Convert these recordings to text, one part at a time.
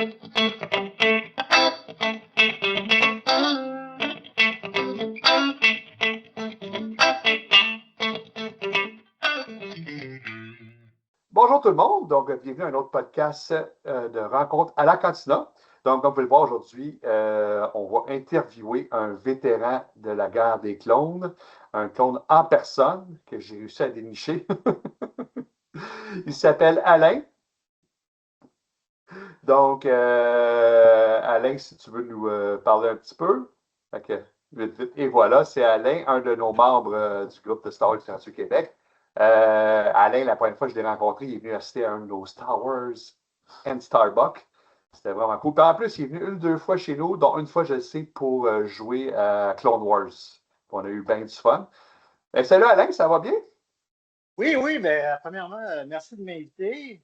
Bonjour tout le monde, donc bienvenue à un autre podcast de rencontre à la cantina. Donc, comme vous pouvez le voir aujourd'hui, on va interviewer un vétéran de la guerre des clones, un clone en personne que j'ai réussi à dénicher. Il s'appelle Alain. Donc, Alain, si tu veux nous parler un petit peu. Ok, vite, vite. Et voilà, c'est Alain, un de nos membres du groupe de Star Wars Littérature Québec. Alain, la première fois que je l'ai rencontré, il est venu assister à un de nos Star Wars and Starbucks. C'était vraiment cool. Puis en plus, il est venu une, deux fois chez nous, dont une fois, je le sais, pour jouer à Clone Wars. On a eu bien du fun. Salut Alain, ça va bien? Oui, oui, mais premièrement, merci de m'inviter.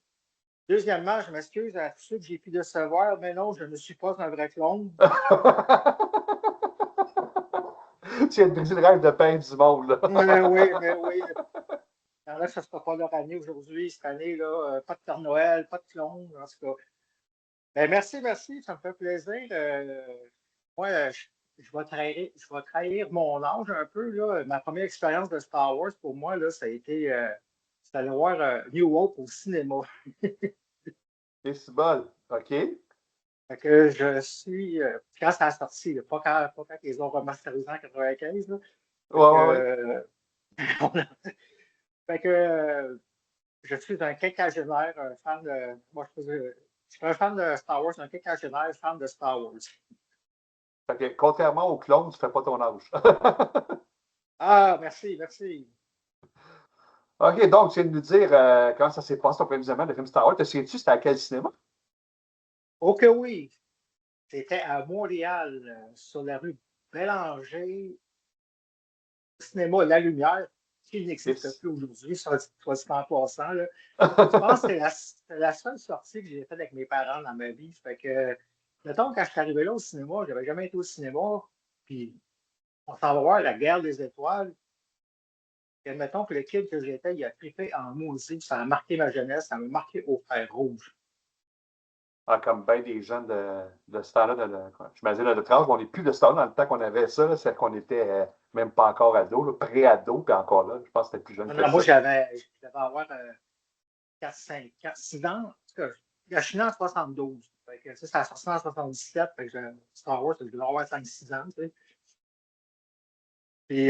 Deuxièmement, je m'excuse à tous ceux que j'ai pu décevoir, mais non, je ne suis pas un vrai clone. Tu viens de briser le rêve de pain du monde, là. Mais oui. Alors là, ça ne sera pas leur année aujourd'hui, cette année, là. Pas de Père Noël, pas de clone, en tout cas. Ben, merci, ça me fait plaisir. Moi, je vais trahir mon âge un peu, là. Ma première expérience de Star Wars, pour moi, là, ça a été c'est aller voir New Hope au cinéma. C'est bol. OK. Fait que je suis, quand ça a sorti, là, pas quand ils ont remasterisé en 95, là. Fait Ouais, que, ouais, ouais. fait que je suis un quinquagénaire, un fan de. Moi, je suis un fan de Star Wars, un quinquagénaire fan de Star Wars. Fait que, contrairement aux clones, tu ne fais pas ton âge. Ah, merci. OK, donc, tu viens de nous dire comment ça s'est passé ton premier visionnement de film Star Wars. Te souviens-tu, c'était à quel cinéma? Ok, oui. C'était à Montréal, sur la rue Bélanger, au cinéma La Lumière, qui n'existe plus aujourd'hui, soit dit en passant, là. Je pense que c'est la seule sortie que j'ai faite avec mes parents dans ma vie. Fait que, mettons, quand je suis arrivé là au cinéma, j'avais jamais été au cinéma, puis on s'en va voir La Guerre des Étoiles. Et mettons que le kid que j'étais, il a trippé en maudit, ça a marqué ma jeunesse, ça m'a marqué au fer rouge. Ah, comme bien des gens de ce temps-là, je me disais de notre âge, mais on n'est plus de ce temps-là dans le temps qu'on avait ça, là, c'est qu'on était même pas encore ado, là, pré-ado, puis encore là, je pense que c'était plus jeune Non, que non, moi, ça. je devais avoir 4, 5, 4, 6 ans. En tout cas, je suis né en 72. Fait que, ça, ça a sorti en 77. Fait que Star Wars, je devais avoir 5, 6 ans. Tu sais. Puis,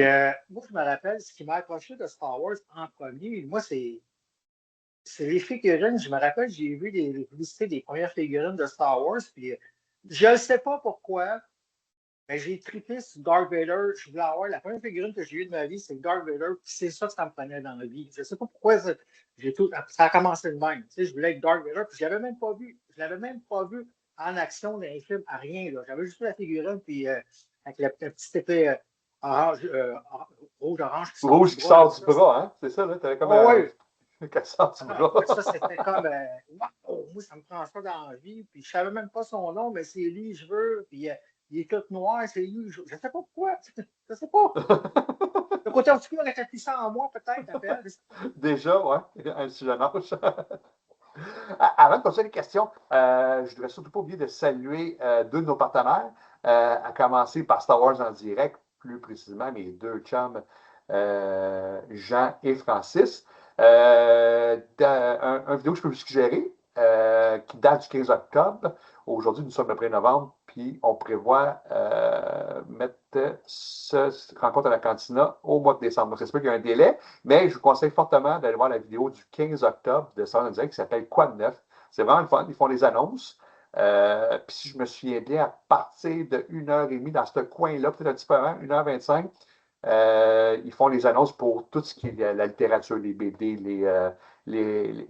moi, je me rappelle, ce qui m'a accroché de Star Wars en premier, moi, c'est les figurines. Je me rappelle, j'ai vu les publicités des premières figurines de Star Wars. Puis, je ne sais pas pourquoi, mais j'ai trippé sur Darth Vader. Je voulais avoir la première figurine que j'ai eue de ma vie, c'est Darth Vader. Puis, c'est ça que ça me prenait dans la vie. Je ne sais pas pourquoi ça a commencé de même. Tu sais, je voulais être Darth Vader. Puis, je l'avais même pas vu. Je l'avais même pas vu en action dans les films, à rien. Là. J'avais juste vu la figurine, puis avec la petite épée orange, rouge-orange qui sort Rouge du qui bras. Là, sort du bras, hein? C'est ça, là? T'avais comme oh, un. oui. Qui sort du Ah, bras. ça, c'était comme, wow, moi, ça me prend ça dans la vie. Puis je savais même pas son nom, mais c'est lui, je veux. Puis il est tout noir, c'est lui. Je sais pas pourquoi. Je sais pas. Le côté obscur est puissant en moi, peut-être, appelle. Déjà, ouais, un si jeune âge. Avant de poser les questions, je ne devrais surtout pas oublier de saluer deux de nos partenaires, à commencer par Star Wars en direct, plus précisément mes deux chums, Jean et Francis. Un vidéo que je peux vous suggérer, qui date du 15 octobre. Aujourd'hui, nous sommes le 1er novembre, puis on prévoit mettre cette rencontre à la cantina au mois de décembre. Donc, c'est sûr qu'il y a un délai, mais je vous conseille fortement d'aller voir la vidéo du 15 octobre de Star Wars Direct qui s'appelle Quoi de neuf? C'est vraiment le fun. Ils font des annonces. Puis si je me souviens bien, à partir de 1h30 dans ce coin-là, peut-être un petit peu avant, 1h25, ils font les annonces pour tout ce qui est la littérature, les BD, les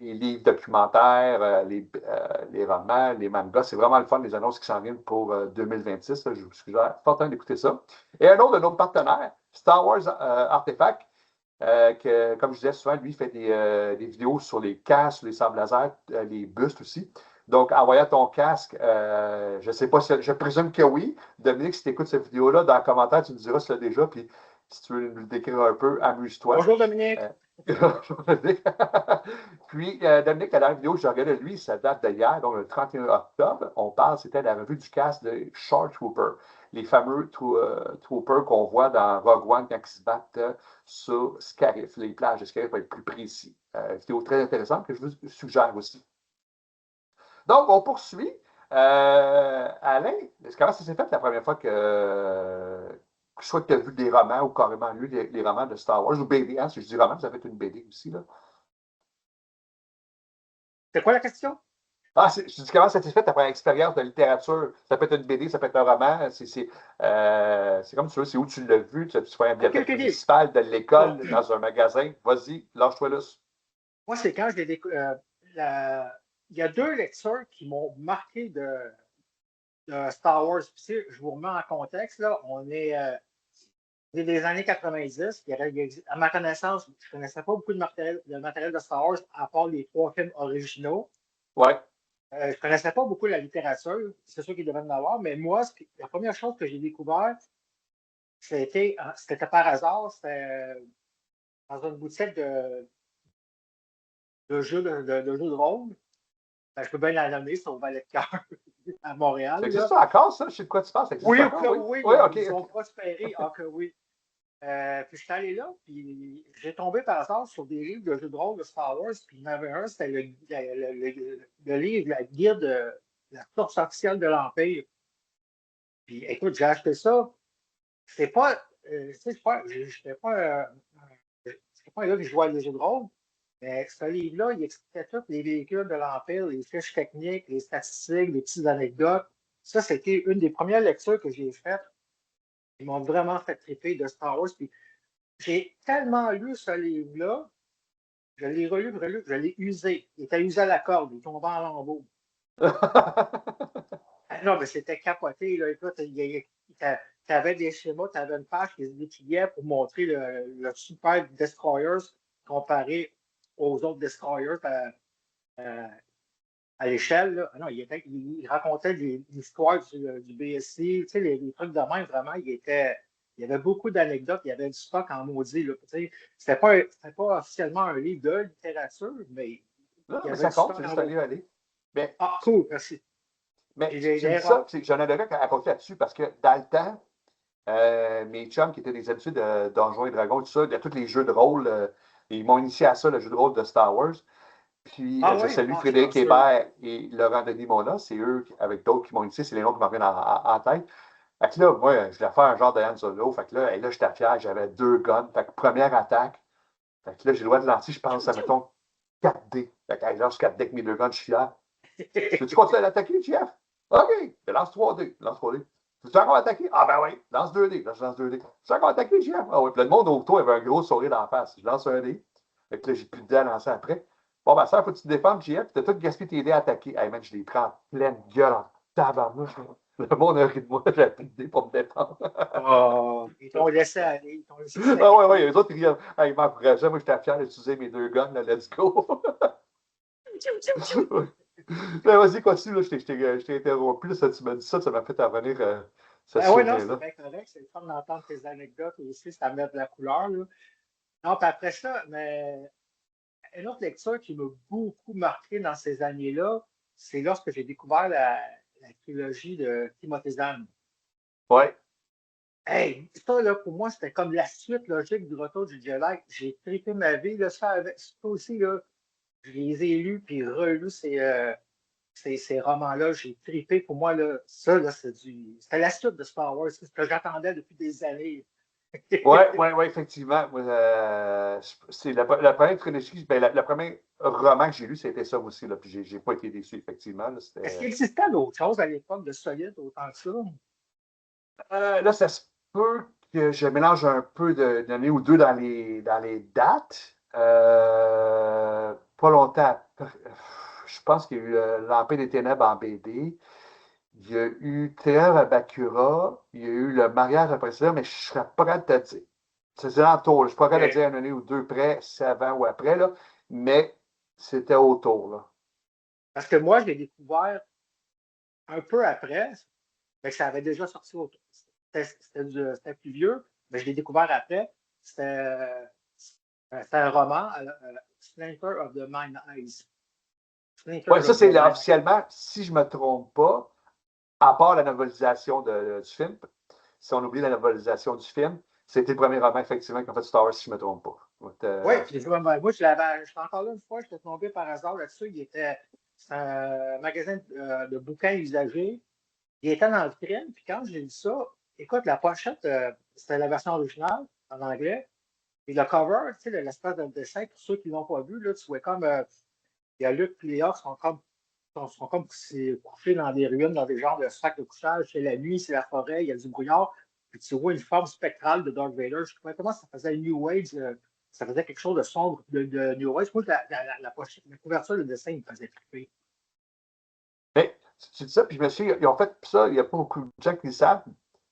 livres documentaires, les romans, les mangas. C'est vraiment le fun, les annonces qui s'en viennent pour 2026. Là, je vous suggère fortement d'écouter ça. Et un autre de nos partenaires, Star Wars Artefact, que, comme je disais souvent, lui, il fait des vidéos sur les casques, les sables laser, les bustes aussi. Donc, en voyant ton casque, je ne sais pas si, je présume que oui. Dominique, si tu écoutes cette vidéo-là, dans le commentaire, tu me diras si tu l'as déjà, puis si tu veux nous le décrire un peu, amuse-toi. Bonjour, Dominique. Puis, Dominique, la dernière vidéo que j'ai regardée de lui, ça date d'hier, donc le 31 octobre. On parle, c'était la revue du cast de Shore Trooper, les fameux troopers qu'on voit dans Rogue One quand ils se battent sur Scarif, les plages de Scarif pour être plus précis. Vidéo très intéressante que je vous suggère aussi. Donc, on poursuit. Alain, comment ça s'est fait la première fois soit que tu as vu des romans ou carrément lu les romans de Star Wars ou BD, hein, si je dis roman, ça fait une BD aussi, là. C'est quoi la question? Ah, je dis comment ça s'est fait ta première expérience de littérature? Ça peut être une BD, ça peut être un roman. C'est comme tu veux, c'est où tu l'as vu? Tu fais une OK, bibliothèque OK, OK. municipale, de Bon, l'école, dans un magasin. Vas-y, lâche-toi là. moi, c'est quand j'ai il y a deux lectures qui m'ont marqué de Star Wars. Puis, je vous remets en contexte, là. On est des années 90. À ma connaissance, je ne connaissais pas beaucoup de matériel de Star Wars, à part les trois films originaux. Ouais. Je ne connaissais pas beaucoup la littérature. C'est sûr qu'il devait en avoir, mais moi, la première chose que j'ai découvert, c'était par hasard. C'était dans une boutique de jeux de rôle. Ben, je peux bien la nommer, c'est au Valet de Cœur à Montréal. Ça existe Là. ça encore, ça? Je sais de quoi tu penses. Ça existe Oui, ça au encore, cas oui? où oui, Oui, OK. ils ont prospéré. Ah, que oui. Puis je suis allé là, puis j'ai tombé par hasard sur des livres de jeux de rôle de Star Wars, puis il y en avait un, c'était le livre, la guide de la source officielle de l'Empire. Puis écoute, j'ai acheté ça. C'est pas, tu sais, c'était pas un gars qui jouait à des jeux de rôle, mais ce livre-là, il expliquait tous les véhicules de l'Empire, les fiches techniques, les statistiques, les petites anecdotes. Ça, c'était une des premières lectures que j'ai faites. Ils m'ont vraiment fait triper de Star Wars. Puis j'ai tellement lu ce livre-là, je l'ai relu, je l'ai usé. Il était usé à la corde, il tombait en lambeaux. Ah non, mais c'était capoté, là. Écoute, tu avais des schémas, tu avais une page qui se dépliait pour montrer le super Destroyers comparé aux autres Destroyers à l'échelle. Là. Ah non, il racontait l'histoire du BSC, tu sais, les trucs de même, vraiment, il y avait beaucoup d'anecdotes, il y avait du stock en maudit. Là, tu sais. C'était pas officiellement un livre de littérature, mais Non, il y mais avait ça du compte, stock c'est en juste aller, maudit. aller. Mais, Ah, cool, merci. mais Puis tu me dis ça, l'erreur. c'est que j'en ai un à raconter là-dessus parce que dans le temps, mes chums qui étaient des habitués de Donjons et Dragons, tout ça, de tous les jeux de rôle, ils m'ont initié à ça, le jeu de rôle de Star Wars. Puis Ah je oui, salue ah, Frédéric chanceux. Hébert et Laurent Denis Mona, c'est eux avec d'autres qui m'ont initié, c'est les noms qui me reviennent en tête. Fait que là, moi, je voulais faire un genre de Han Solo. Fait que là, et là j'étais fier, j'avais deux guns. Fait que première attaque. Fait que là, j'ai le droit de lancer, je pense, à mettons 4D. Fait que hey, lance 4D avec mes deux guns, je suis fier. Veux-tu continuer à l'attaquer, Jeff? OK, je lance 3D. Lance 3D. Veux-tu encore attaquer? Ah ben oui, lance 2D. Là, je lance 2D. Veux-tu encore attaquer, Jeff? Ah oui. Puis là, le monde autour avait un gros sourire dans la face. Je lance un dé. Fait que là, j'ai plus de dés à lancer après. Bon, ben ça, faut que tu te défendes, JF, puis t'as tout gaspillé tes dés à attaquer. Hey, man, je les prends en pleine gueule en tabarnouche. Le monde a ri de moi, j'avais plus de dés pour me défendre. Ah, ils t'ont laissé aller, ils t'ont laissé Ah ouais, ouais, sacrifier. les autres, ils riaient. Hey, ils m'encourageaient. Moi, j'étais fier d'utiliser mes deux guns, là, let's go. Ben, vas-y, continue, là, je t'ai interrompu, là, ça, tu m'as dit ça, ça m'a fait revenir ce Ben oui, non, c'est souvenir-là. bien correct. C'est le fun d'entendre tes anecdotes aussi, ça met de la couleur. Là. Non, puis après ça, mais une autre lecture qui m'a beaucoup marqué dans ces années-là, c'est lorsque j'ai découvert la trilogie de Timothy Zahn. Ouais. Hey, ça, là, pour moi, c'était comme la suite logique du Retour du Jedi. J'ai trippé ma vie, là, ça, avec ça aussi, là, je les ai lus puis relus ces romans-là. J'ai trippé. Pour moi, là, ça, là, c'était la suite de Star Wars. C'est ce que j'attendais depuis des années. Ouais, ouais, ouais, effectivement. Moi, c'est la première trilogie, ben, le premier roman que j'ai lu, c'était ça aussi, là, puis j'ai pas été déçu, effectivement. Là, Est-ce qu'il c'était, existait d'autres choses à l'époque de solide autant que ça? là, ça se peut que je mélange un peu d'année ou deux dans les dates. Pas longtemps après, je pense qu'il y a eu L'Empire des Ténèbres en BD. Il y a eu Théâtre à Bakura. Il y a eu le mariage après ça, mais je ne serais pas capable de te dire. C'est autour. Je ne suis pas capable de OK. dire une année ou deux près, si c'est avant ou après, là, mais c'était autour. Là. Parce que moi, je l'ai découvert un peu après, mais ça avait déjà sorti autour. C'était plus vieux, mais je l'ai découvert après. C'était C'est un roman, Splinter of the Mind Eyes. Oui, ça, c'est officiellement, si je ne me trompe pas, à part la novelisation du film, si on oublie la novelisation du film, c'était le premier roman, effectivement, qu'en fait Star Wars, si je ne me trompe pas. Oui, moi, j'étais encore là une fois, j'étais tombé par hasard là-dessus. C'est un magasin de bouquins usagés. Il était dans le film, puis quand j'ai lu ça, écoute, la pochette, c'était la version originale en anglais. Et le cover, tu sais, l'espèce de dessin, pour ceux qui ne l'ont pas vu, là, tu vois comme il y a Luke et Léa qui sont comme couchés dans des ruines, dans des genres de sacs de couchage. C'est la nuit, c'est la forêt, il y a du brouillard. Puis tu vois une forme spectrale de Darth Vader. Je trouvais comment ça faisait New Age, ça faisait quelque chose de sombre de New Age. Moi, la couverture, le dessin, il me faisait triper. Mais tu dis ça, puis je me suis dit, ils ont fait ça, il n'y a pas beaucoup de gens qui le savent.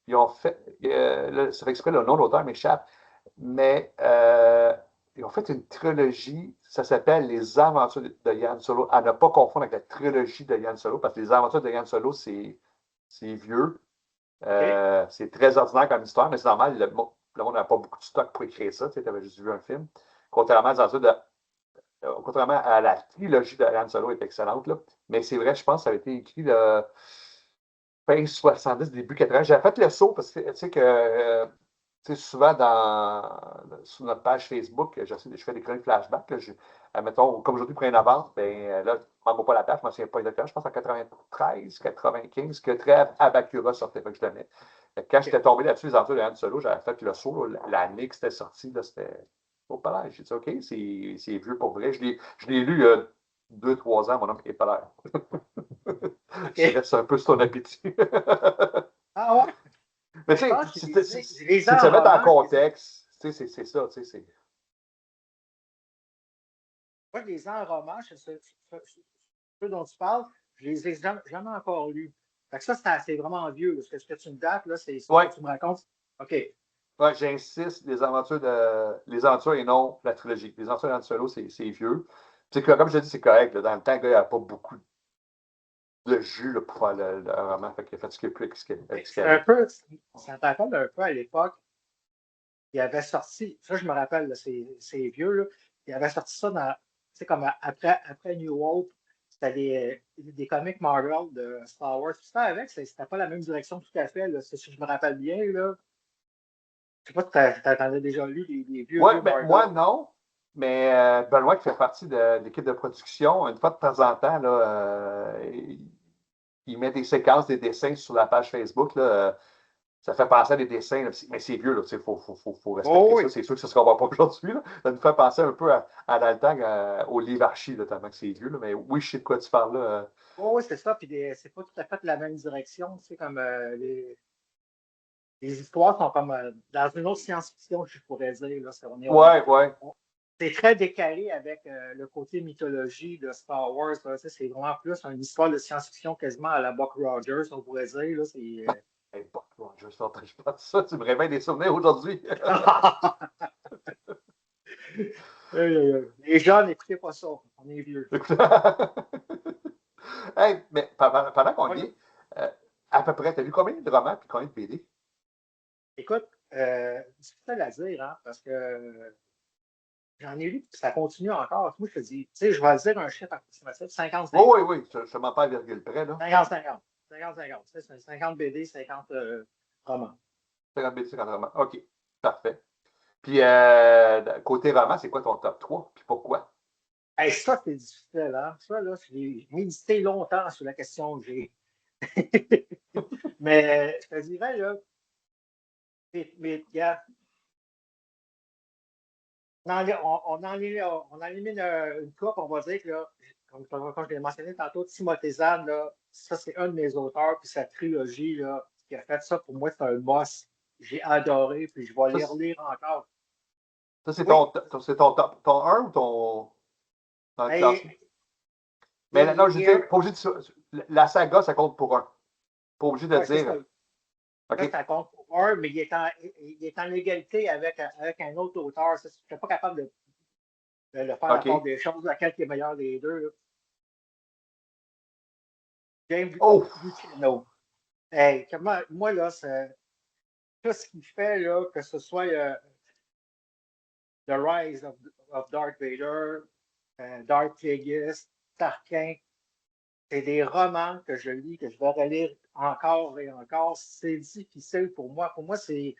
Ils ont fait, là, ça fait exprès, le nom de l'auteur m'échappe, mais ils ont fait une trilogie, ça s'appelle Les Aventures de Yann Solo, à ne pas confondre avec la trilogie de Yann Solo, parce que Les Aventures de Yann Solo, c'est vieux, OK? c'est très ordinaire comme histoire, mais c'est normal, le monde n'a pas beaucoup de stock pour écrire ça, tu avais juste vu un film. Contrairement à la trilogie de Han Solo est excellente, là. Mais c'est vrai, je pense que ça a été écrit fin 70, début 80. J'ai fait le saut parce que tu sais que souvent sur notre page Facebook, je fais des chroniques flashback. Là, admettons, comme aujourd'hui, 1er novembre, ben, là, je ne m'en pas la date, je ne me souviens pas exactement, je pense en 93, 95, que Trêve à Bakura sortait, fait que je le mets. Quand j'étais tombé là-dessus, les aventures de Han Solo, j'avais fait le saut, l'année que c'était sorti, c'était au palais. J'ai dit, OK, c'est vieux pour vrai. Je l'ai lu il y a 2-3 ans, mon homme est pas Je OK. reste un peu sur ton appétit. Ah ouais? Mais Ben, tu je sais, pense que je les ai si tu te en mets en roman. contexte, tu sais, c'est ça, tu sais, Moi, je les ai en roman. Ceux dont tu parles, je les ai jamais encore lus. Fait que ça, c'est vraiment vieux. Là. Ce que tu me dates, là, c'est ce que ouais, tu me racontes. OK. ouais, j'insiste, les aventures et non la trilogie. Les aventures d'Han Solo, c'est vieux. C'est que, comme je dis, c'est correct. Là, dans le temps, le gars, il n'y a pas beaucoup de jus là, pour faire le roman. Fait qu'il a fait ce qu'il a pu avec ce C'est un peu, ça me rappelle un peu à l'époque, il avait sorti, ça je me rappelle, là, c'est vieux, là, il avait sorti ça dans, tu sais, comme après New Hope, c'était des comics Marvel de Star Wars. Puis ça avec, c'était pas la même direction tout à fait, là, si je me rappelle bien, là. Je sais pas si t'en as déjà lu les Oui, vieux ben, Marvel. moi, non. Mais Benoît, qui fait partie de l'équipe de production, une fois de temps en temps, là, il met des séquences, des dessins sur la page Facebook. Là, ça fait penser à des dessins, là, mais c'est vieux, il faut respecter Oh ça. oui, C'est sûr que ça ne se comprend pas aujourd'hui. Là. Ça nous fait penser un peu dans le temps au livre archi, tellement que c'est vieux. Là. Mais oui, je sais de quoi tu parles là. oh oui, c'est ça, puis c'est pas tout à fait la même direction, tu sais, comme les histoires sont comme dans une autre science-fiction, je pourrais dire, là, Ouais, ouais. c'est très décalé avec le côté mythologie de Star Wars. Là, c'est vraiment plus une histoire de science-fiction quasiment à la Buck Rogers, on pourrait dire. Là, Hey, je suis en train de parler de ça. Tu me réveilles des souvenirs aujourd'hui. Les jeunes, n'écoutez pas ça. On est vieux. Hey, mais pendant qu'on Oui. y est, euh, à peu près, tu as lu combien de romans et combien de BD? Écoute, difficile à dire, hein, parce que j'en ai lu, puis ça continue encore. Moi, je te dis, tu sais, je vais dire un chiffre approximatif, Oh, 50-50. oui, oui, je ne mens pas à virgule près, là. 50-50. 50-50. Tu sais, c'est 50 BD, 50 romans. 50 BD, 50 romans. OK, parfait. Puis, côté roman, c'est quoi ton top 3? Puis pourquoi? Hey, ça, c'est difficile, hein? Ça, là, j'ai médité longtemps sur la question que j'ai. Mais je te dirais, là, regarde, on en élimine une coupe, on va dire que, là, comme je l'ai mentionné tantôt, Timothée Zahn, là, ça, c'est un de mes auteurs, puis sa trilogie, là, qui a fait ça, pour moi, c'est un boss. J'ai adoré, puis je vais Ça, les relire encore. c'est Oui, ton top, ton 1 ou ton dans le mais classement? Mais il, non, il je veux est un. dire, pas obligé la saga, ça compte pour un. Pas obligé de Ouais, c'est ça. dire. OK? Ça compte pour un, mais il est en égalité avec un autre auteur. Ça, je ne suis pas capable de faire la part OK. des choses, laquelle qui est meilleure des deux. Là. James Oh! Lucchino. Hey, moi, là, c'est tout ce qu'il fait, là, que ce soit The Rise of Darth Vader, Darth Plagueis, Tarkin. C'est des romans que je lis, que je vais relire encore et encore. C'est difficile pour moi. Pour moi, c'est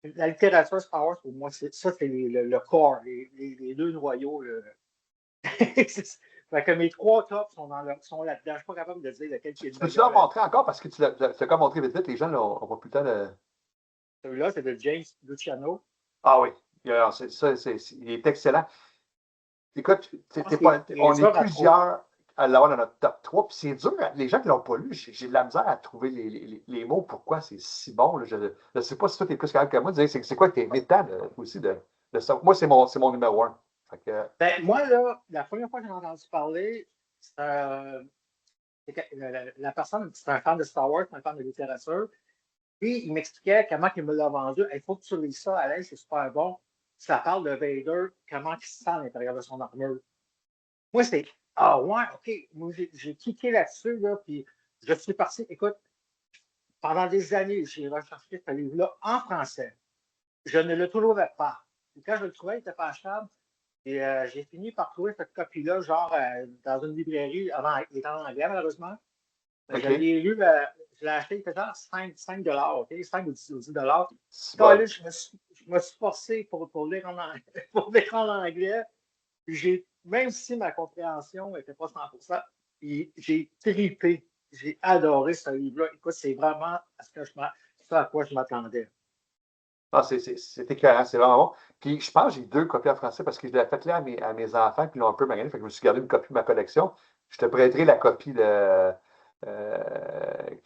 la littérature Star Wars, pour moi, c'est le corps, les deux noyaux. Fait que mes trois tops sont là-dedans. Je ne suis pas capable de dire lequel qui est Tu le peux-tu leur meilleur. montrer encore parce que tu l'as comme montré vite vite, les gens n'ont pas plus le temps de. Celui-là, c'est de James Luciano. Ah oui, alors, il est excellent. Écoute, on est plusieurs à l'avoir dans notre top 3, puis c'est dur. Les gens qui ne l'ont pas lu, j'ai de la misère à trouver les mots pourquoi c'est si bon. Là. Je ne sais pas si toi, tu es plus capable que moi de dire c'est quoi que tu es métal aussi de ça. Moi, c'est mon numéro 1. Ben, moi, là, la première fois que j'ai entendu parler, la personne, c'est un fan de Star Wars, un fan de littérature. Puis, il m'expliquait comment il me l'a vendu. Il faut que tu lis ça, Alex, c'est super bon. Ça parle de Vader, comment il se sent à l'intérieur de son armure. Moi, c'est ah ouais, OK. Moi, j'ai cliqué là-dessus, là, puis je suis parti. Écoute, pendant des années, j'ai recherché ce livre-là en français. Je ne le trouvais pas. Et quand je le trouvais, il était pas achetable. Et j'ai fini par trouver cette copie-là, genre dans une librairie. Il était en anglais, malheureusement. Je OK. l'ai lu, je l'ai acheté, il était genre 5 $, OK? 5 ou 10 $. Bon. Je me suis forcé pour lire en anglais. Pour lire en anglais. Même si ma compréhension n'était pas 100%, j'ai trippé. J'ai adoré ce livre-là. Écoute, c'est vraiment ce à quoi je m'attendais. Ah, c'est écœurant, c'est vraiment bon. Puis je pense que j'ai 2 copies en français parce que je l'ai fait lire à mes enfants, puis ils l'ont un peu magané, fait que je me suis gardé une copie de ma collection. Je te prêterai la copie que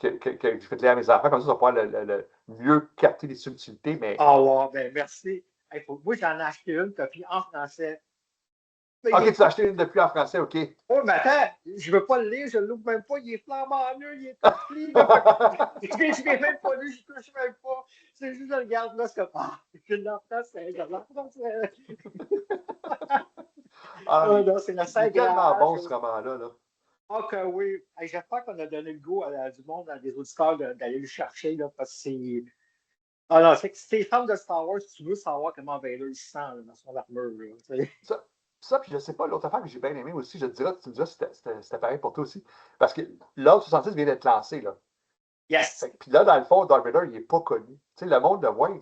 j'ai fait lire à mes enfants, comme ça, tu vas pouvoir le mieux capter les subtilités. Mais... Ah, wow, ben merci. Hey, moi, j'en ai acheté une copie en français. Mais OK, tu l'as acheté une depuis en français, OK. oh, mais attends, je ne veux pas le lire, je ne l'ouvre même pas, il est flambant neuf, il est tout pli. Là, je ne l'ai même pas lu, je ne touche même pas. C'est juste, je regarde là, c'est comme, ah, je l'entends, non, c'est la il est tellement Saint-Graal. bon, ce roman-là. Là. Ah, que oui. Hey, j'espère qu'on a donné le goût du monde, à des auditeurs, d'aller le chercher, là, parce que c'est. Ah non, c'est que si t'es fan de Star Wars, tu veux savoir comment Vader se sent là, dans son armure. Là, Puis je ne sais pas, l'autre affaire que j'ai bien aimé aussi, je te dirais, tu me diras si c'était pareil pour toi aussi. Parce que l'ordre 66 vient d'être lancé, là. yes! Puis là, dans le fond, Darth Vader, il n'est pas connu. Tu sais, le monde de ouais,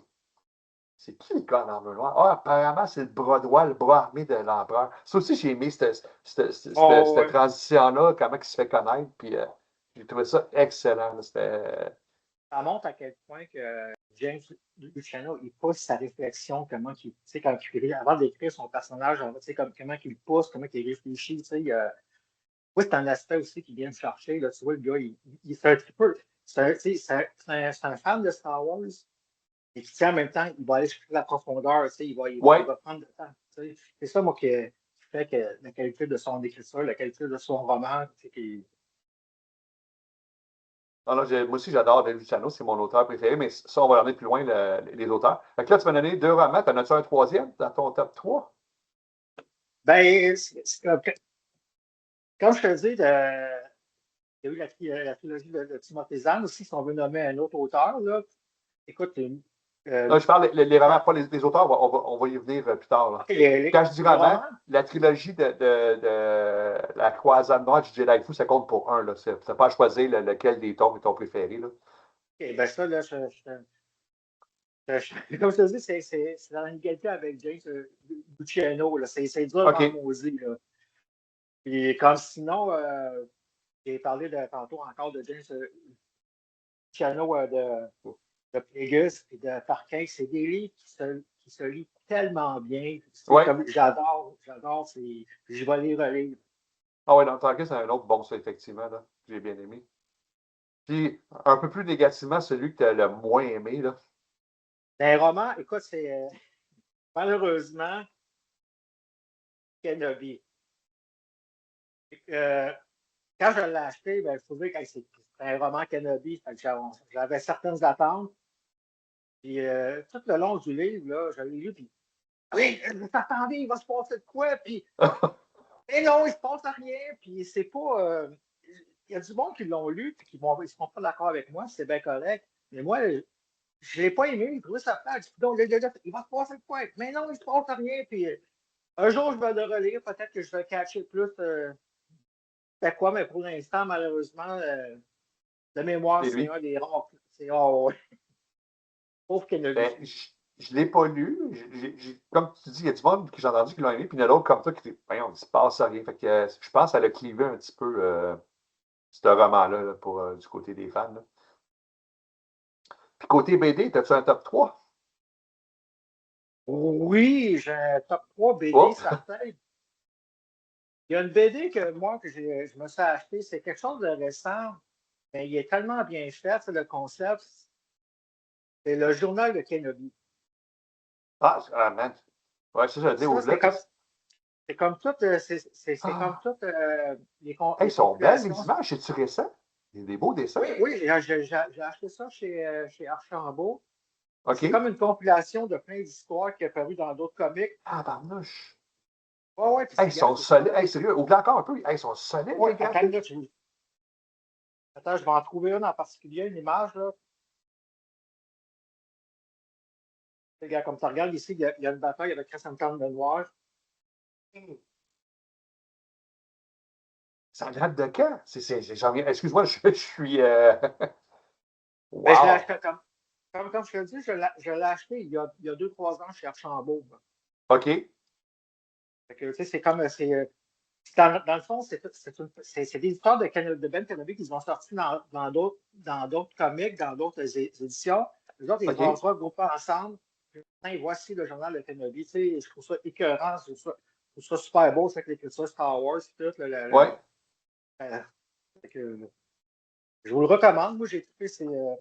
c'est qui le gars en armure noire? Ah, apparemment, c'est le bras droit, le bras armé de l'empereur. Ça aussi, j'ai aimé cette Ouais. transition-là, comment il se fait connaître. Puis j'ai trouvé ça excellent. Ça montre à quel point que James Luciano, il pousse sa réflexion, comment il, tu sais, quand il, avant d'écrire son personnage, tu sais, comment il pousse, comment il réfléchit, tu sais, oui, c'est un aspect aussi qui vient de chercher, là, tu vois, le gars, c'est un peu, c'est un fan de Star Wars, et puis en même temps, il va aller chercher la profondeur, tu sais, il Ouais. va prendre le temps, tu sais. C'est ça, moi, qui fait que la qualité de son écriture, la qualité de son roman, tu sais, Non, moi aussi, j'adore Dave Luciano, c'est mon auteur préféré, mais ça, on va aller plus loin, les auteurs. Fait que là, tu m'as donné 2 romans, t'en as-tu un troisième dans ton top 3? ben, comme je te dis, il y a eu la trilogie de Timothée Zahn aussi, si on veut nommer un autre auteur, là. Écoute, Là, je parle les romans, pas les auteurs, on va y venir plus tard. Là. Quand je dis les roman, romans, la trilogie de La Croisade Noire du Jedi Fou, ça compte pour un. Tu n'as pas à choisir lequel des tomes est ton préféré. Là. okay, ben ça, là, comme je te dis, c'est dans l'égalité avec James Luciano, là. C'est dur en OK. maudit, là. Puis comme sinon, j'ai parlé tantôt encore de James Luciano de Plagueis et de Tarkin. C'est des livres qui se lisent tellement bien. Oui. Comme j'adore, je vais les relire. Ah oui, dans Tarkin, c'est un autre bon, ça, effectivement. Là. J'ai bien aimé. Puis, un peu plus négativement, celui que tu as le moins aimé. Là. Un roman, écoute, c'est malheureusement Kenobi. Euh, quand je l'ai acheté, ben, il faut dire que c'est un roman Kenobi. J'avais certaines attentes. Puis tout le long du livre, là, je l'ai lu, puis oui, je t'attendais, il va se passer de quoi? Puis, et non, il se passe rien. Puis c'est pas. Il y a du monde qui l'ont lu, puis ils ne sont pas d'accord avec moi, c'est bien correct. Mais moi, je ne l'ai pas aimé, j'ai trouvé ça plate. Donc, il va se passer quoi? Mais non, il ne se passe rien. Puis un jour, je vais le relire. Peut-être que je vais catcher plus c'est quoi, mais pour l'instant, malheureusement, de mémoire, C'est c'est lui. un des rares. C'est ouais. Pauvre Kennedy. Ben, je ne l'ai pas lu. Comme tu dis, il y a du monde que j'ai entendu qui l'ont aimé, puis il y en a d'autres comme toi qui disent, voyons, il ne se passe rien. Fait que, je pense qu'elle a clivé un petit peu ce roman-là là, pour, du côté des fans. Là. Puis côté BD, as-tu un top 3? Oui, j'ai un top 3 BD, Oh! certain. Il y a une BD que moi, je me suis acheté, c'est quelque chose de récent, mais il est tellement bien fait, c'est le concept. C'est le journal de Kennedy. Man. Ouais, ça, je le dis Ça, au-delà. c'est comme tout, c'est comme Ah! tout Hey, les ils sont belles, compilations. les images. C'est-tu récent? Il y a des beaux Oui, dessins. oui, j'ai acheté ça chez Archambault. C'est OK. comme une compilation de plein d'histoires qui est paru dans d'autres comics. Ah, barnouche. Ouais, ouais, puis Hey, ils sont c'est solides. super Hey, bien. sérieux, oublie encore un peu. Hey, ils sont solides, Ouais, les graphiques. attends, je vais en trouver une en particulier, une image, là. Regarde, comme tu regardes ici, il y a une bataille avec Chrysanthème de Noir. Ça date de quand? Excuse-moi, je suis. Ben, je l'ai Wow! acheté comme je te dis, je l'ai acheté il y a 2, 3 ans chez Archambault. OK. Fait que, tu sais, c'est comme, dans le fond, c'est des histoires de Ben Kenobi qui sont sorties dans d'autres comics, dans d'autres éditions. Les autres, ils vont OK. se regrouper ensemble. Puis, maintenant, voici le journal de Kenobi. Tu sais, je trouve ça écœurant, je trouve ça super beau, c'est avec l'écriture Star Wars, tout. Ouais. Fait que, je vous le recommande. Moi, j'ai trouvé, je Mais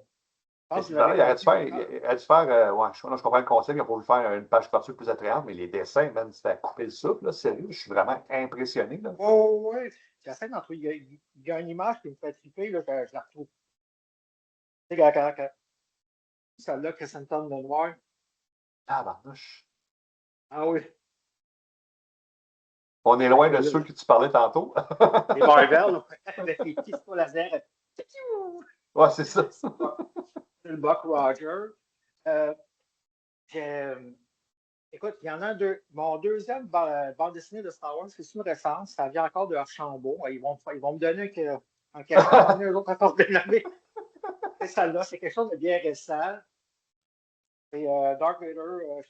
pense que c'est vous l'avez vrai, compris. il aurait dû faire ouais, je comprends le concept, il a pas voulu faire une page couverture plus attrayante, mais les dessins, man, c'était à couper le souffle, là, sérieux, je suis vraiment impressionné, là. Oh, ouais. J'essaie d'en trouver. Il y a une image qui me fait triper, là, je la retrouve. Tu sais, celle-là, Chrysanthème de Noir. Ah, barnouche. Ah oui. On est Fait loin que de là, ceux que tu parlais tantôt. les Marvel, avec les petits pas laser. Ouais, c'est ça. C'est le Buck Roger. Euh, j'ai- écoute, il y en a deux. Mon deuxième bande dessinée de Star Wars, c'est une récente. Ça vient encore de Archambault. Ils vont me donner un cachet. À un moment donné, un autre encore de l'année. C'est celle-là. C'est quelque chose de bien récent. C'est Dark Vader.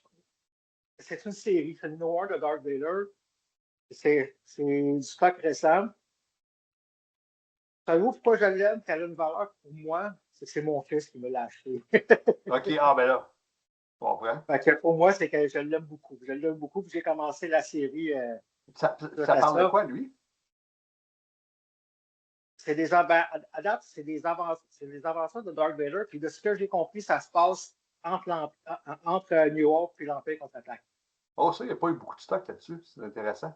C'est une série. C'est le noir de Dark Vader. C'est du stock récent. Savez-vous pourquoi je l'aime? Qu'elle a une valeur pour moi? C'est mon fils qui me l'a acheté. OK, ah, ben là, je comprends. Fait que pour moi, c'est que je l'aime beaucoup. Je l'aime beaucoup. Puis j'ai commencé la série suite Ça à parle de ça. quoi, lui? À date, c'est des aventures de Dark Vader. Puis de ce que j'ai compris, ça se passe entre New York et l'Empire contre-attaque. Oh, ça, il n'y a pas eu beaucoup de stock là-dessus, c'est intéressant.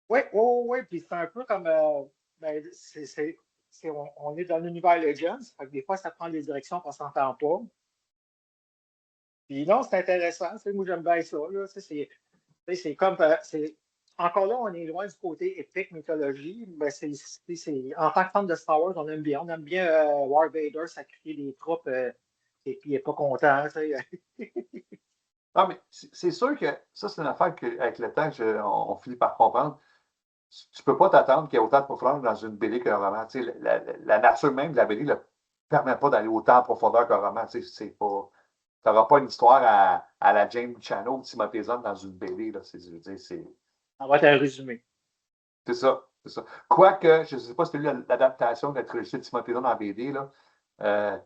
Oui, oui, oui. Puis c'est un peu comme. Ben, on est dans l'univers Legends. Fait que des fois, ça prend des directions qu'on ne s'entend pas. Puis non, c'est intéressant. Moi, j'aime bien ça. Là, c'est comme. Encore là, on est loin du côté épique, mythologie. Mais en tant que fan de Star Wars, on aime bien. On aime bien War Vader sacrifier des troupes et puis il n'est pas content. Ah, mais c'est sûr que ça, c'est une affaire qu'avec le temps, on finit par comprendre. Tu ne peux pas t'attendre qu'il y ait autant de profondeur dans une BD qu'un roman. Tu sais, la nature même de la BD ne permet pas d'aller autant en profondeur qu'un roman. Tu n'auras pas une histoire à la James Chano ou Timothée Zahn dans une BD. Là. Je veux dire, On va être un résumé. c'est ça. C'est ça. Quoique, je ne sais pas si tu as lu l'adaptation de la trilogie de Timothée Zahn en BD, là,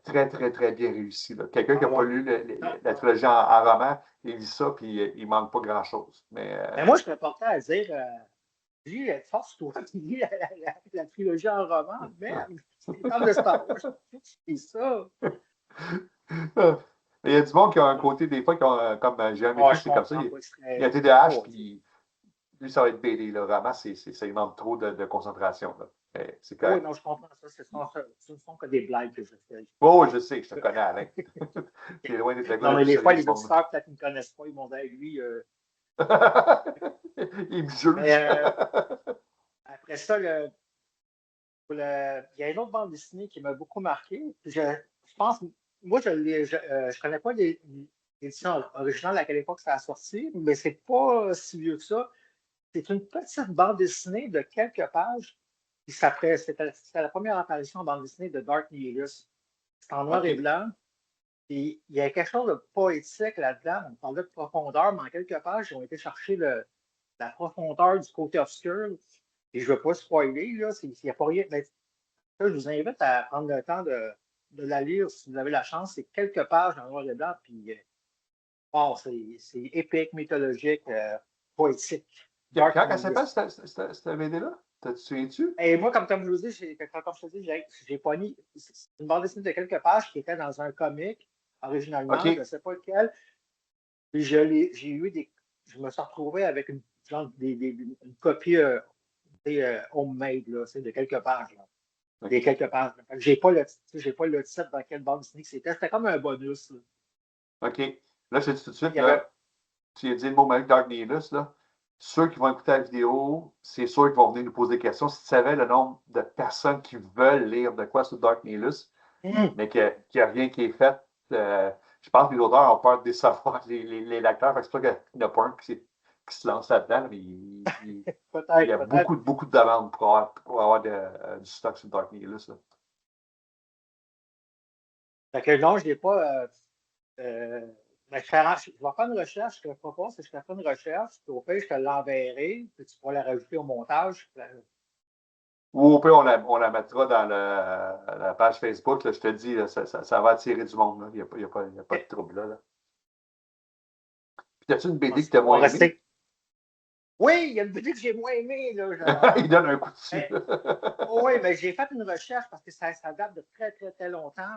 très, très, très bien réussi. Quelqu'un qui Ah n'a pas ouais. lu Non. la trilogie en roman, il lit ça, puis il ne manque pas grand-chose. Mais Mais moi, je serais porté à dire, force-toi, tu lis la trilogie en roman. Merde, c'est fan de Star Wars. C'est ça. Mais il y a du monde qui a un côté, des fois, qui ont, comme j'ai un de mes Ah, fils, je c'est comme ça. comprends pas. Il a TDAH, Oh, puis lui, ça va être BD. Là. Vraiment, ça lui manque trop de concentration. Là. Mais c'est oui, correct. non, je comprends ça. Ce ne sont que des blagues que je fais. Oh, je sais, je te connais, Alain. T'es loin d'être le gars Non, le mais plus des fois, sérieux du les monde. auditeurs, peut-être qu'ils ne me connaissent pas. Ils m'ont dit, hey, lui. Il me Mais juge. après ça, il y a une autre bande dessinée qui m'a beaucoup marqué. Je pense, moi, je connais pas l'édition originale à quelle époque ça a sorti, mais c'est pas si vieux que ça. C'est une petite bande dessinée de quelques pages. C'était la première apparition en bande dessinée de Dark Nihilus. C'est en noir et OK. blanc. Et il y a quelque chose de poétique là-dedans. On parlait de profondeur, mais en quelques pages, ils ont été chercher la profondeur du côté obscur. Et je ne veux pas spoiler, là. Il n'y a pas rien. Mais, là, je vous invite à prendre le temps de la lire si vous avez la chance. C'est quelques pages en noir et blanc. Puis, wow, c'est épique, mythologique, poétique. Dark Quand elle s'appelle, Nihilus. cette BD-là? Tu souviens-tu? Et moi, comme je vous dis, comme je te dis, j'ai pas mis. C'est une bande dessinée de quelques pages qui était dans un comic originalement, je ne OK. sais pas lequel. Puis j'ai eu je me suis retrouvé avec une copie homemade là, de quelques pages. Là. Des OK. quelques pages. J'ai pas le titre dans quelle bande dessinée que c'était. C'était comme un bonus. Là. OK. Là, je te dis tout de Il suite, y avait. là, tu as dit le mot Magic Dark Nihilus, là. Ceux qui vont écouter la vidéo, c'est sûr qu'ils vont venir nous poser des questions. Si tu savais le nombre de personnes qui veulent lire de quoi sur Dark Nihilus, mais qu'il n'y a rien qui est fait, je pense que les auteurs ont peur de décevoir les lecteurs. C'est pour ça qu'il n'y en a pas un qui se lance là-dedans. Mais il y Peut-être, a peut-être. beaucoup de demandes pour avoir du stock sur Dark Nihilus. Là. Fait que non, je n'ai pas. Mais je vais faire une recherche, je te propose, c'est que je te fais une recherche, puis au pire, je te l'enverrai, puis tu pourras la rajouter au montage. Ou au pire, on la mettra dans la page Facebook. Là, je te dis, là, ça va attirer du monde. Là. Il n'y a, y a pas de trouble là. Puis, as-tu une BD que tu as On va moins aimée? rester. Oui, il y a une BD que j'ai moins aimée. Il donne un coup dessus. Mais, oui, mais j'ai fait une recherche parce que ça date de très, très, très longtemps.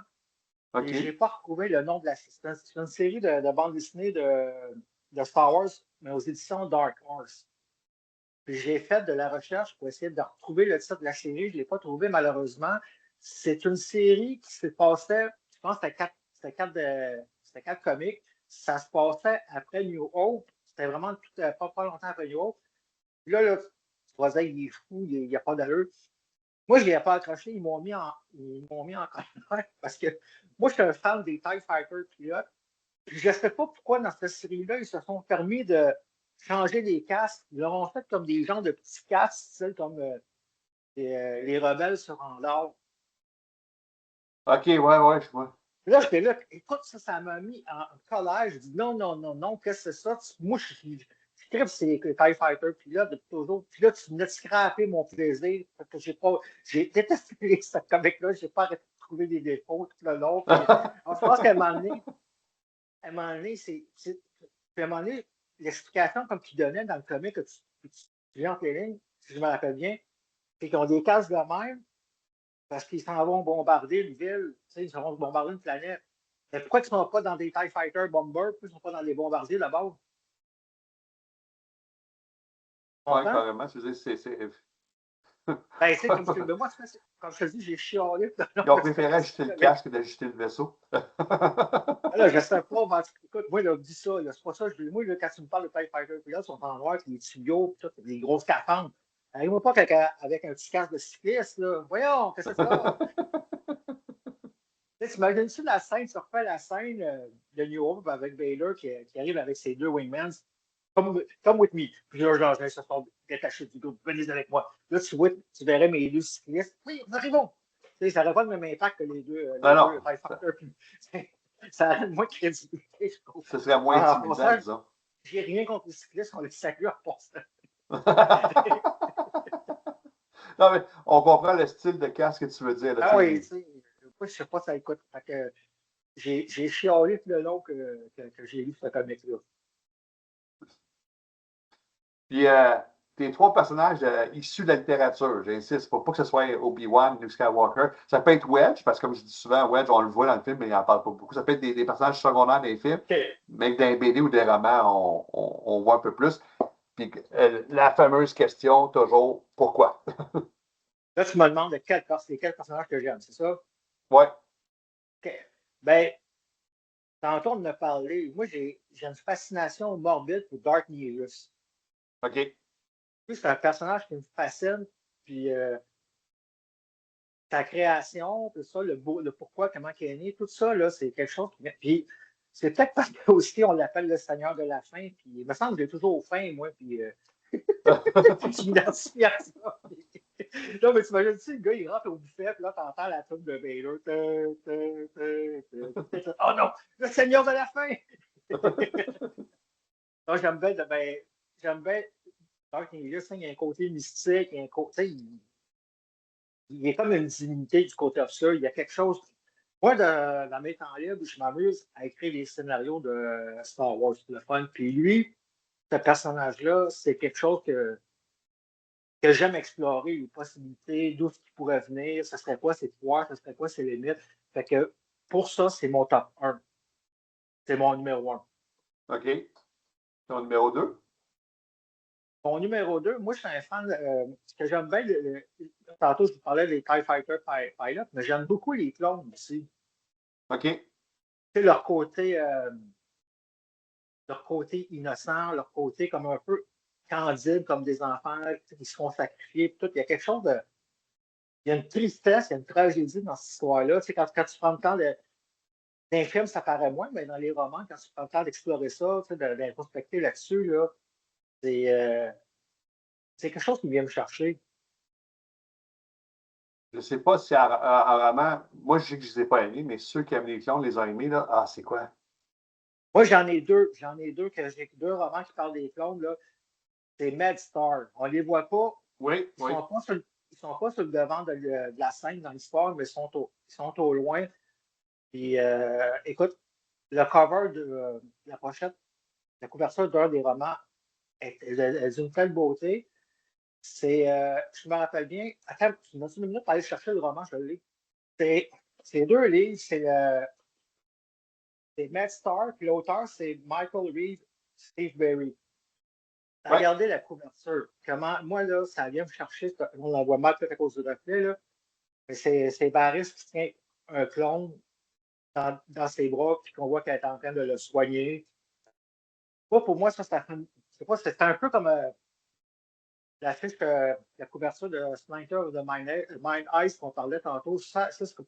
Et je n'ai OK. pas retrouvé le nom de la. C'est une série de bandes dessinées de Star Wars, mais aux éditions Dark Horse. Puis j'ai fait de la recherche pour essayer de retrouver le titre de la série. Je ne l'ai pas trouvé malheureusement. C'est une série qui se passait, je pense que c'était quatre comics. Ça se passait après New Hope. C'était vraiment pas longtemps après New Hope. Puis là, tu vas dire, il est fou, il n'y a pas d'allure. Moi, je ne l'ai pas accroché, ils m'ont mis en colère parce que moi, je suis un fan des TIE Fighter pilotes. Puis je ne sais pas pourquoi dans cette série-là, ils se sont permis de changer les casques. Ils leur ont fait comme des gens de petits casques, tu sais, comme les rebelles sur Andorre. OK, ouais, je vois. Puis là, j'étais là, écoute, ça m'a mis en colère. Je dis non, non, non, non, qu'est-ce que c'est ça? Moi, je tripe ces TIE Fighter, puis là, depuis toujours. Puis là, tu venais de scraper mon plaisir. Parce que j'ai détesté ce comic-là, j'ai pas arrêté de trouver des défauts tout le long. Puis, alors, je pense qu'à un moment donné, puis à un moment donné, l'explication comme tu donnais dans le comic que tu lis entre les lignes, si je me rappelle bien, c'est qu'ils ont des cases de même parce qu'ils s'en vont bombarder une ville, tu sais, ils s'en vont bombarder une planète. Mais pourquoi ils ne sont pas dans des TIE Fighter bombers, pourquoi ils ne sont pas dans des bombardiers là-bas? Tu Ouais, comprends? carrément. Je veux dire, Ben, tu sais, moi, comme je te dis, j'ai chialé. Ils ont préféré ajuster le casque que d'ajuster le vaisseau. Là, je sais pas, écoute, moi, là, dis ça, c'est pas ça. Moi, là, quand tu me parles de TIE Fighter, puis là, ils sont en noir, puis les tuyaux, puis tout, les grosses scaphandres. Arrive-moi pas avec un petit casque de cycliste, là. Voyons, qu'est-ce que c'est ça? Tu imagines-tu la scène, tu refais la scène de New Hope avec Baylor qui arrive avec ses deux wingmans, comme with me. Puis là, genre, ils se sont détachés du groupe, venez avec moi. Là, tu verrais mes deux cyclistes. Oui, nous arrivons. Tu sais, ça n'aurait pas le même impact que Non, les deux non. TIE Fighter. Puis, ça a moins de crédibilité, je trouve. Ce serait moins En intimidant, passant, disons. j'ai rien contre les cyclistes, on les salue en passant. Non, mais on comprend le style de casque que tu veux dire. Là, Ah oui, tu sais, moi, je sais pas ça écoute. Fait que j'ai chialé tout le long que j'ai lu ce comic-là. Puis, tes trois personnages issus de la littérature, j'insiste, pour pas que ce soit Obi-Wan, Luke Skywalker. Ça peut être Wedge, parce que comme je dis souvent, Wedge, on le voit dans le film, mais il n'en parle pas beaucoup. Ça peut être des personnages secondaires des films, OK. mais que dans les BD ou des romans, on voit un peu plus. Puis, la fameuse question, toujours, pourquoi? Là, tu me demandes c'est quel personnage que j'aime, c'est ça? Ouais, OK. Ben, tantôt, on en a parlé. Moi, j'ai une fascination morbide pour Dark Nihilus. OK. Lui, c'est un personnage qui me fascine. Puis, sa création, tout ça, le pourquoi, comment il est né, tout ça, là, c'est quelque chose qui. Puis, c'est peut-être parce que aussi on l'appelle le Seigneur de la fin. Puis, il me semble que j'ai toujours faim, moi. Puis, je m'identifie à ça. Non, mais t'imagines-tu, le gars, il rentre au buffet, puis là, t'entends la tune de Vader. Oh non, le Seigneur de la fin! Non, j'aime bien. Donc, il y a un côté mystique, il y a un côté, il est comme une divinité du côté obscur. Il y a quelque chose. Moi, dans mes temps libres, je m'amuse à écrire les scénarios de Star Wars, c'est le fun. Puis lui, ce personnage-là, c'est quelque chose que j'aime explorer, les possibilités, d'où ce qui pourrait venir, ce serait quoi ses pouvoirs, ce serait quoi ses limites. Fait que pour ça, c'est mon top 1. C'est mon numéro 1. OK. Ton numéro 2? Mon numéro 2, moi, je suis un fan. Ce que j'aime bien, tantôt, je vous parlais des TIE Fighter Pilot, mais j'aime beaucoup les clones aussi. OK. Tu sais, leur côté innocent, leur côté comme un peu candide, comme des enfants qui se font sacrifier. Tout. Il y a quelque chose de. Il y a une tristesse, il y a une tragédie dans cette histoire-là. Tu sais, quand tu prends le temps de. Dans les films, ça paraît moins, mais dans les romans, quand tu prends le temps d'explorer ça, tu sais, d'introspecter là-dessus, là, c'est c'est quelque chose qui vient me chercher. Je ne sais pas si en roman, moi, je dis que je ne les ai pas aimés, mais ceux qui aiment les clones les ont aimés, là. Ah, c'est quoi? Moi, j'en ai deux. J'en ai deux, que j'ai deux romans qui parlent des clones, là. C'est Mad Star. On ne les voit pas. Oui, Ils oui. sont pas sur, ils sont pas sur le devant de la scène dans l'histoire, mais ils sont au loin. Puis, écoute, le cover de la pochette, la couverture d'un des romans, elle est d'une telle beauté. Je me rappelle bien. Attends, tu m'as une minute pour aller chercher le roman, je l'ai. C'est, c'est deux livres. C'est Matt Starr, puis l'auteur, c'est Michael Reed, Steve Berry. Ouais. Regardez la couverture. Comment, moi, là, ça vient me chercher. On la voit mal peut-être à cause du reflet, là. Mais c'est Varys qui tient un clone dans ses bras, puis qu'on voit qu'elle est en train de le soigner. Moi, pour moi, ça, c'est un peu comme la couverture de Splinter of the Mind Eyes qu'on parlait tantôt.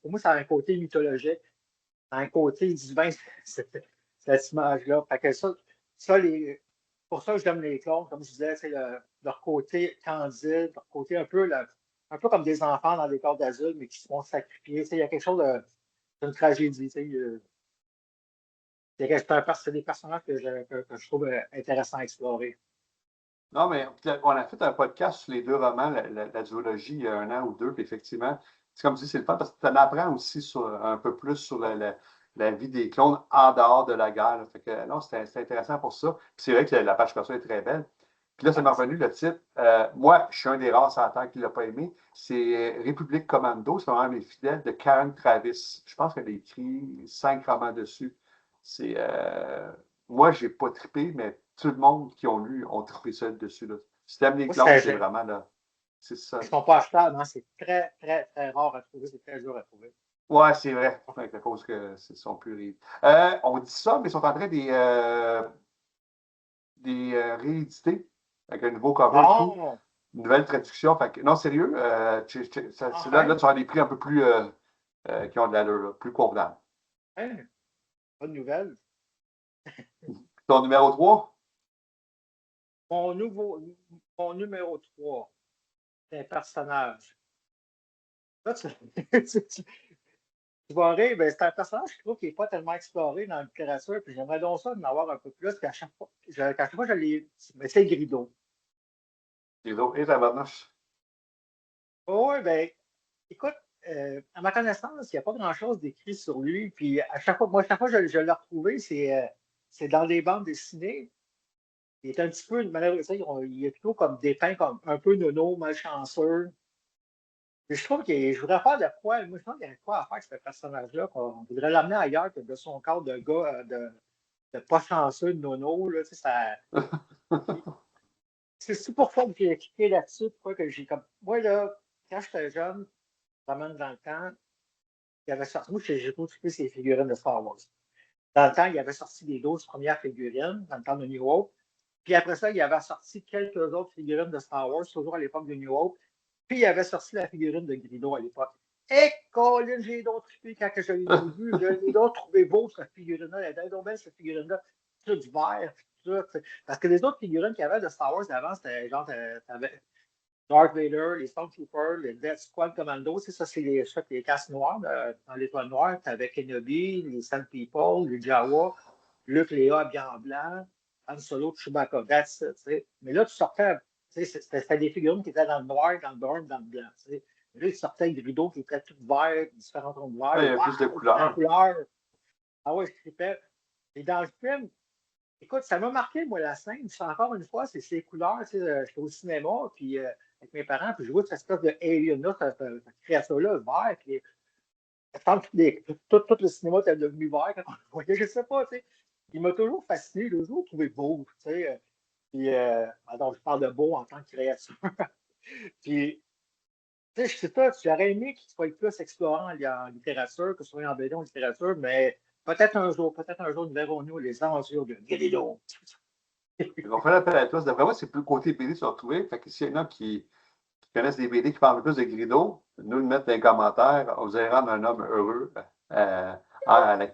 Pour moi, ça a un côté mythologique, un côté divin, cette image-là. Fait que ça pour ça, j'aime les clones, comme je disais, c'est leur côté candide, leur côté un peu comme des enfants dans des corps d'asile, mais qui se font sacrifier. Il y a quelque chose d'une tragédie. C'est des personnages que je trouve intéressants à explorer. Non, mais on a fait un podcast sur les deux romans, la duologie, il y a un an ou deux, puis effectivement, c'est comme tu dis, c'est le fun parce que tu en apprends aussi un peu plus sur la vie des clones en dehors de la guerre. Là. Fait que non, c'était intéressant pour ça. Puis c'est vrai que la page couverture est très belle. Puis là, ça m'est revenu le titre. Moi, je suis un des rares sur la Terre qui ne l'a pas aimé. C'est République Commando. C'est vraiment mes fidèles de Karen Travis. Je pense qu'elle a écrit 5 romans dessus. C'est moi, je n'ai pas trippé, mais tout le monde qui ont lu ont trippé ça dessus. Là. Si tu aimes les Moi, clones, c'est vraiment là. C'est ça. ils ne sont pas achetables, hein? C'est très, très, très rare à trouver. C'est très dur à trouver. Ouais, c'est vrai. À cause que ce sont plus rives. On dit ça, mais ils sont en train des rééditer avec un nouveau cover, tout. Non! Une nouvelle traduction. Fait que, non, sérieux, là, tu as des prix un peu plus qui ont de l'allure, là, plus convenables. Hein? Bonne nouvelle. Ton numéro 3? Mon, nouveau, mon numéro 3, c'est un personnage. Là, tu vas rire, ben, c'est un personnage, je trouve, qui n'est pas tellement exploré dans la littérature, puis j'aimerais donc ça d'en avoir un peu plus, puis à chaque fois, je l'ai. Mais c'est Grido. Les autres, et tabarnouche. Oh, oui, ben, écoute, à ma connaissance, il n'y a pas grand-chose d'écrit sur lui, puis à chaque fois, moi, chaque fois que je l'ai retrouvé, c'est dans des bandes dessinées. Il est un petit peu, malheureusement, il est plutôt comme dépeint comme un peu nono, malchanceux. Mais je trouve que je voudrais faire de quoi, moi je pense qu'il y a quoi à faire avec ce personnage-là, qu'on voudrait l'amener ailleurs que de son corps de gars, de pas chanceux, de nono, là, tu sais, ça. C'est pour ça que j'ai cliqué là-dessus, pourquoi que j'ai comme. Moi, là, quand j'étais jeune, vraiment dans le temps, il y avait sorti. Moi, j'ai trouvé ces figurines de Star Wars. Dans le temps, il y avait sorti les 12 premières figurines, dans le temps de New Hope. Puis après ça, il y avait sorti quelques autres figurines de Star Wars, toujours à l'époque de New Hope. Puis il y avait sorti la figurine de Grido à l'époque. Et Colin, j'ai d'autres trippé quand je l'ai vu. J'ai d'autres trouvé beau cette figurine-là. Elle était donc belle, cette figurine-là. Tout vert, tout. Parce que les autres figurines qu'il y avait de Star Wars avant, c'était genre, t'avais Darth Vader, les Stormtroopers, les Death Squad Commando. Ça, c'est les casques noirs dans l'étoile noire. T'avais Kenobi, les Sand People, les Jawa, Luke, Léa bien en blanc, Han Solo, Chewbacca. That's it, t'sais. Mais là, tu sortais, c'était des figurines qui étaient dans le noir, dans le brun, dans le blanc. T'sais. Là, il sortait avec des rideaux qui étaient tous verts, différents tons de Ouais, il y vert. a plus de Waouh, la couleurs. couleur. Ah ouais, je trippais. Et dans le film, écoute, ça m'a marqué, moi, la scène. Encore une fois, c'est ces couleurs. J'étais au cinéma, puis avec mes parents, puis je vois cette espèce de alien-là, cette créature-là, vert, puis ça semble que tout le cinéma était devenu vert quand on le voyait. Je sais pas, tu sais. Il m'a toujours fasciné, j'ai toujours trouvé beau, tu sais. Puis, donc, je parle de beau en tant que créature. Puis, tu sais, je sais pas, j'aurais aimé qu'il soit plus explorant en littérature, que ce soit en BD ou en littérature, mais peut-être un jour, nous verrons-nous les aventures de Guélido. On fait l'appel à tous. D'après moi, c'est plus le côté BD sur retrouvé. Fait que s'il y en a qui connaissent des BD qui parlent un peu plus de Grido, nous le mettre dans les commentaires. Vous allez rendre un homme heureux. Alain.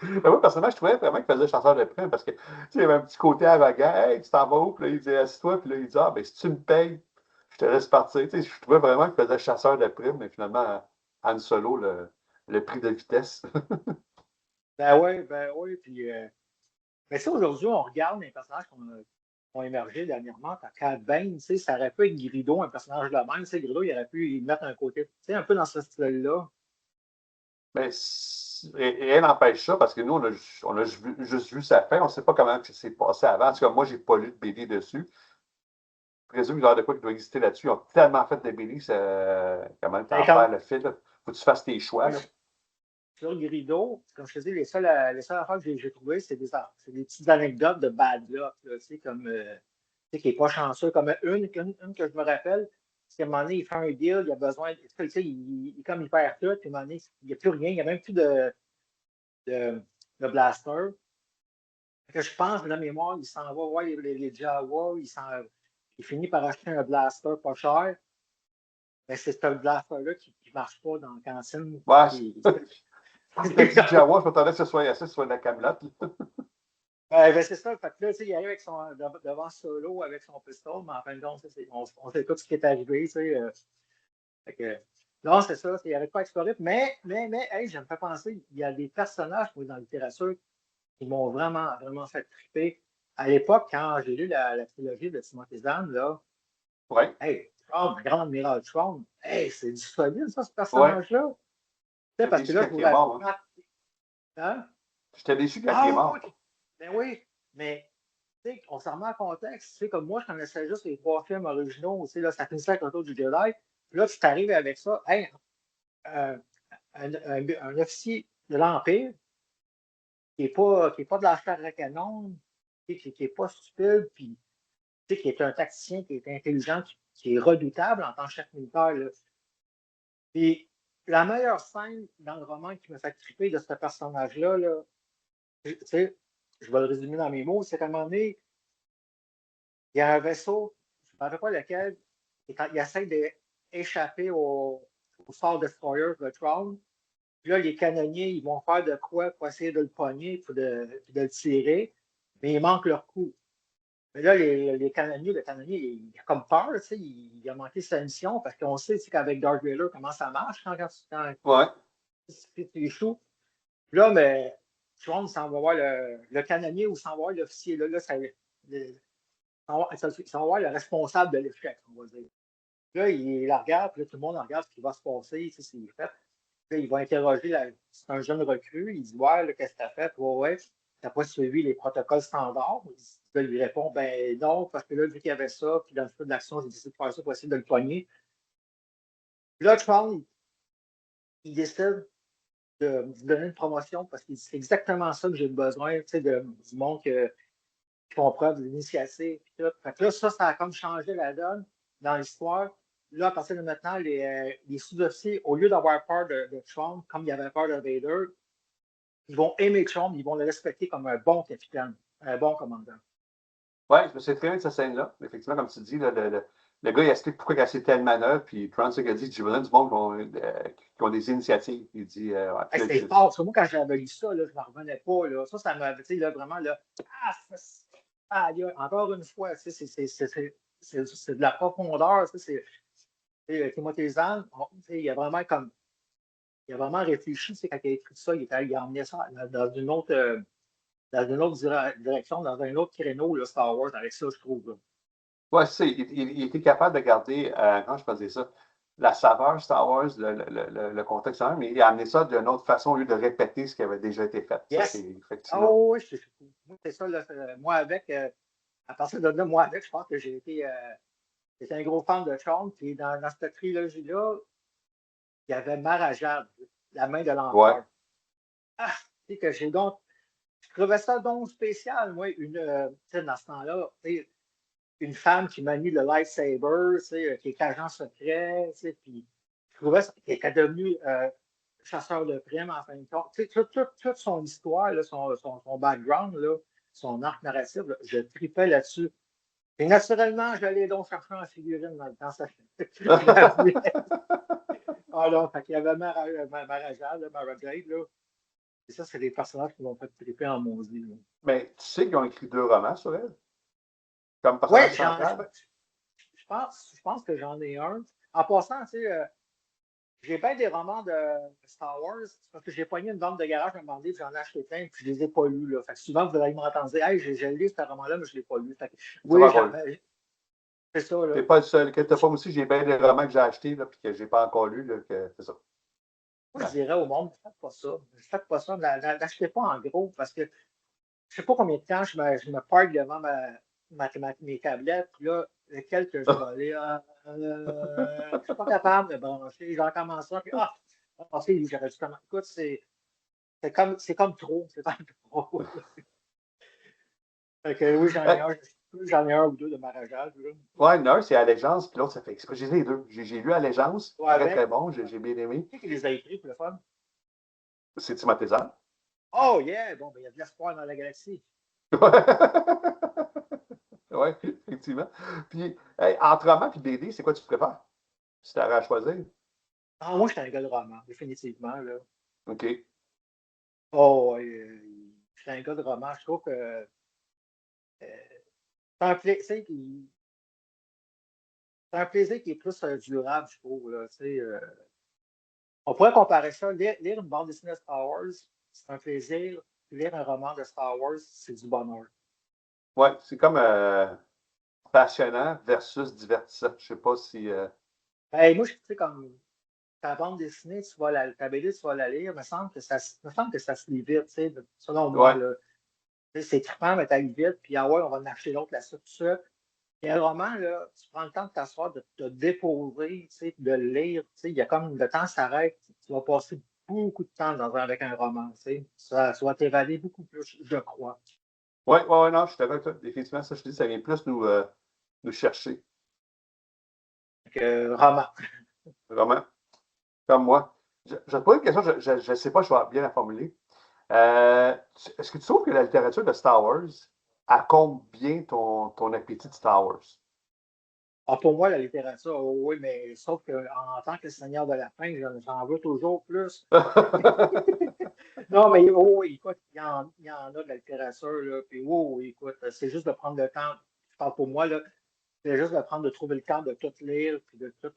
Ben oui, personnellement, je trouvais vraiment qu'il faisait chasseur de primes parce que, tu sais, il y avait un petit côté arrogant. Hey, tu t'en vas où? Puis là, il dit, assis-toi. Puis là, il dit, ah, ben, si tu me payes, je te laisse partir. Tu sais, je trouvais vraiment qu'il faisait chasseur de primes, mais finalement, Han Solo, le prix de vitesse. Ben oui, puis mais ça, aujourd'hui, on regarde les personnages qui ont émergé dernièrement. Cat Bane, tu sais, ça aurait pu être Grido, un personnage de même. Tu sais, Grido, il aurait pu y mettre un côté, tu sais, un peu dans ce style-là. Mais rien n'empêche ça parce que nous, on a juste vu sa fin. On ne sait pas comment ça s'est passé avant. En tout cas, moi, je n'ai pas lu de BD dessus. Je présume qu'il y a de quoi qui doit exister là-dessus. Ils ont tellement fait de BD, comment Ben, t'en perds le fil. Là. Faut que tu fasses tes choix. moi, Là. sur Grido, comme je te dis, les seules affaires que j'ai trouvées, c'est des petites anecdotes de bad luck, là, tu sais, comme, tu sais, qui n'est pas chanceux. Comme une que je me rappelle, c'est qu'à un moment donné, il fait un deal, il a besoin, tu sais, comme il perd tout, puis à un moment donné, il n'y a plus rien, il n'y a même plus de, de blaster. Que je pense, de la mémoire, il s'en va voir les Jawa, il finit par acheter un blaster pas cher. Mais c'est ce blaster-là qui ne marche pas dans la cantine. Ouais, Qui... quand tu as dit Jawa, je m'attendais que ce soit assez, ce soit de la camelote. ben, c'est ça. Fait que là, il arrive avec devant Solo avec son pistolet, mais en fin de compte, on sait tout ce qui est arrivé. Fait que, non, c'est ça. Il n'arrête pas à explorer. Mais hey, je me fais penser, il y a des personnages moi, dans la littérature qui m'ont vraiment, vraiment fait triper. À l'époque, quand j'ai lu la trilogie de Timothy Zahn, là, Oui, hey, Tron, le grand admiral Tron, hey, c'est du solide, ça, ce oui. personnage-là. Tu sais, J'étais parce que déçu là, quand je vous il est mort. Hein. raconte. Hein? J'étais déçu quand il est Ah oui, mort. oui. Ben oui. Mais tu sais, on s'en remet en contexte. Tu sais, comme moi, je connaissais juste les trois films originaux. Tu sais, là, ça finissait avec Retour du Jedi. Puis là, tu t'arrives avec ça. Hey, euh, un officier de l'Empire qui est pas de la chair à canon, qui est pas stupide, puis tu sais, qui est un tacticien, qui est intelligent, qui est redoutable en tant que chef militaire. Là. Puis la meilleure scène dans le roman qui me fait triper de ce personnage-là, là, tu sais, je vais le résumer dans mes mots, c'est qu'à un moment donné, il y a un vaisseau, je ne me rappelle pas lequel, il essaie d'échapper au Star Destroyer de Tron. Puis là, les canonniers, ils vont faire de quoi pour essayer de le pogner, puis de le tirer, mais ils manquent leur coup. Mais là, les canonniers, le canonnier, il a comme peur, tu sais, il a manqué sa mission parce qu'on sait tu sais, qu'avec Darth Vader, comment ça marche Oui. tu échoues. Là, mais Tron s'en va voir le canonnier ou s'en va voir l'officier. Là, ça va voir le responsable de l'échec, on va dire. Là, il la regarde, puis là, tout le monde regarde ce qui va se passer, tu sais, c'est fait. Là, il va interroger, c'est un jeune recrue, il dit, ouais, là, qu'est-ce que t'as fait? Ouais, ouais, t'as pas suivi les protocoles standards. Là, il lui répond, ben non, parce que là, vu qu'il y avait ça, puis dans le feu de l'action, j'ai décidé de faire ça pour essayer de le pogner. Puis là, Tron, il décide de me donner une promotion parce que c'est exactement ça que j'ai besoin, tu sais, du monde qui font preuve d'initiative. Fait que là, ça a comme changé la donne dans l'histoire. Là, à partir de maintenant, les sous-officiers, au lieu d'avoir peur de Trump, comme il avait peur de Vader, ils vont aimer Trump, ils vont le respecter comme un bon capitaine, un bon commandant. Oui, je me suis très bien de cette scène-là. Effectivement, comme tu dis, là, Le gars, il explique pourquoi il a fait telle manœuvre, puis Trunks a dit, j'ai besoin du monde qui ont des initiatives. Il dit, ouais, Hey, puis là, c'était fort. Moi, quand j'avais lu ça, là, je n'en revenais pas. Là. Ça m'avait, tu sais, là, vraiment, là, encore une fois, tu sais, c'est de la profondeur. Tu sais, Timothée Zahn, tu sais, il a vraiment réfléchi, tu sais, quand il a écrit ça, il a emmené ça dans une autre direction, dans un autre créneau, là, Star Wars, avec ça, je trouve. Là. ouais, il était capable de garder, comment je faisais ça, la saveur Star Wars, le contexte, mais il a amené ça d'une autre façon au lieu de répéter ce qui avait déjà été fait. Ça, c'est Yes! effectivement. Oh, oui, moi, c'est ça, là, moi, avec, à partir de là, moi, avec, je pense que j'étais un gros fan de Sean, puis dans cette trilogie-là, il y avait Marajad, la main de Ouais. l'empereur. Ah, tu sais, que j'ai donc, je trouvais ça donc spécial, moi, tu sais, dans ce temps-là, tu sais, une femme qui manie le lightsaber, tu sais, qui est agent secret, tu sais, puis je trouvais ça, qui est devenu chasseur de primes en fin de compte. Tu sais, toute son histoire, là, son background, là, son arc narratif, là, je tripais là-dessus. Et naturellement, j'allais donc chercher en figurine dans le temps. Ça, je l'avais. Ah là, fait qu'il y avait Marajal, Marajade, là. Et ça, c'est des personnages qui m'ont fait triper en maudit. Là. Mais tu sais qu'ils ont écrit 2 romans sur elle, comme Oui, personnage central. je pense que j'en ai un. En passant, tu sais, j'ai bien des romans de Star Wars, parce que j'ai pogné une vente de garage à un moment donné, puis j'en ai acheté plein, puis je les ai pas lus. Là. Fait que souvent, vous allez m'entendre dire, hey, j'ai lu ce roman-là, mais je ne l'ai pas lu. Fait que, Ça va oui, encore lu. c'est ça. Tu Là. n'es pas le seul. Quelque pas, moi aussi, j'ai bien des romans que j'ai achetés, là, puis que je n'ai pas encore lus, là, que c'est ça. Moi, je Ouais. dirais au monde, faites pas ça. Faites pas ça. L'achetez pas en gros, parce que je sais pas combien de temps je me parque devant mes tablettes, puis là, lequel que je vais lire. Je suis pas capable de brancher. J'en commence ça, puis c'est, j'aurais dû commencer. Écoute, c'est comme trop. C'est comme trop. Fait que oui, j'en ai un ou deux de Marajal. Ouais, l'un, c'est Allégeance, puis l'autre, ça fait exprès. J'ai les deux. J'ai lu Allégeance, Toi très, très avec, bon, j'ai bien aimé. qui les a écrits pour le fun? C'est Timothée Zahn. Oh yeah! Bon, ben, il y a de l'espoir dans la galaxie. Oui, effectivement. Puis, hey, entre roman et BD, c'est quoi tu préfères? Si tu avais à choisir. Ah, moi, je suis un gars de roman, définitivement. Là. OK. Oh, je suis un gars de roman. Je trouve que c'est un plaisir qui est plus durable, je trouve. Là, tu sais, on pourrait comparer ça. Lire une bande dessinée de Star Wars, c'est un plaisir. Lire un roman de Star Wars, c'est du bonheur. Ouais, c'est comme passionnant versus divertissant. Je sais pas si. Hey, moi, je sais, comme ta bande dessinée, ta BD, tu vas la lire, me semble que ça se lit vite, tu sais, selon moi, Ouais. là. Tu sais, c'est trippant, mais t'ailles vite, puis ah ouais, on va en acheter l'autre là-dessus, tout ça. Et un roman, là, tu prends le temps de t'asseoir, de te déposer, tu sais, de le lire, tu sais, il y a comme le temps s'arrête, tu vas passer beaucoup de temps avec un roman, tu sais. Ça va t'évader beaucoup plus, je crois. Ouais, ouais, ouais, non, je suis d'accord avec toi. Définitivement, ça, je te dis, ça vient plus nous chercher. Donc, roman. Vraiment. Comme moi. Je te pose une question, je ne sais pas, je vais bien la formuler. Est-ce que tu trouves que la littérature de Star Wars accomple bien ton appétit de Star Wars? Ah, pour moi, la littérature, oh oui, mais sauf qu'en tant que Seigneur de la Fin, j'en veux toujours plus. Non, mais oh, écoute, il y en a de la littérature, là, puis oh, écoute, c'est juste de prendre le temps, je parle pour moi, là, c'est juste de prendre, de trouver le temps de tout lire, puis de tout,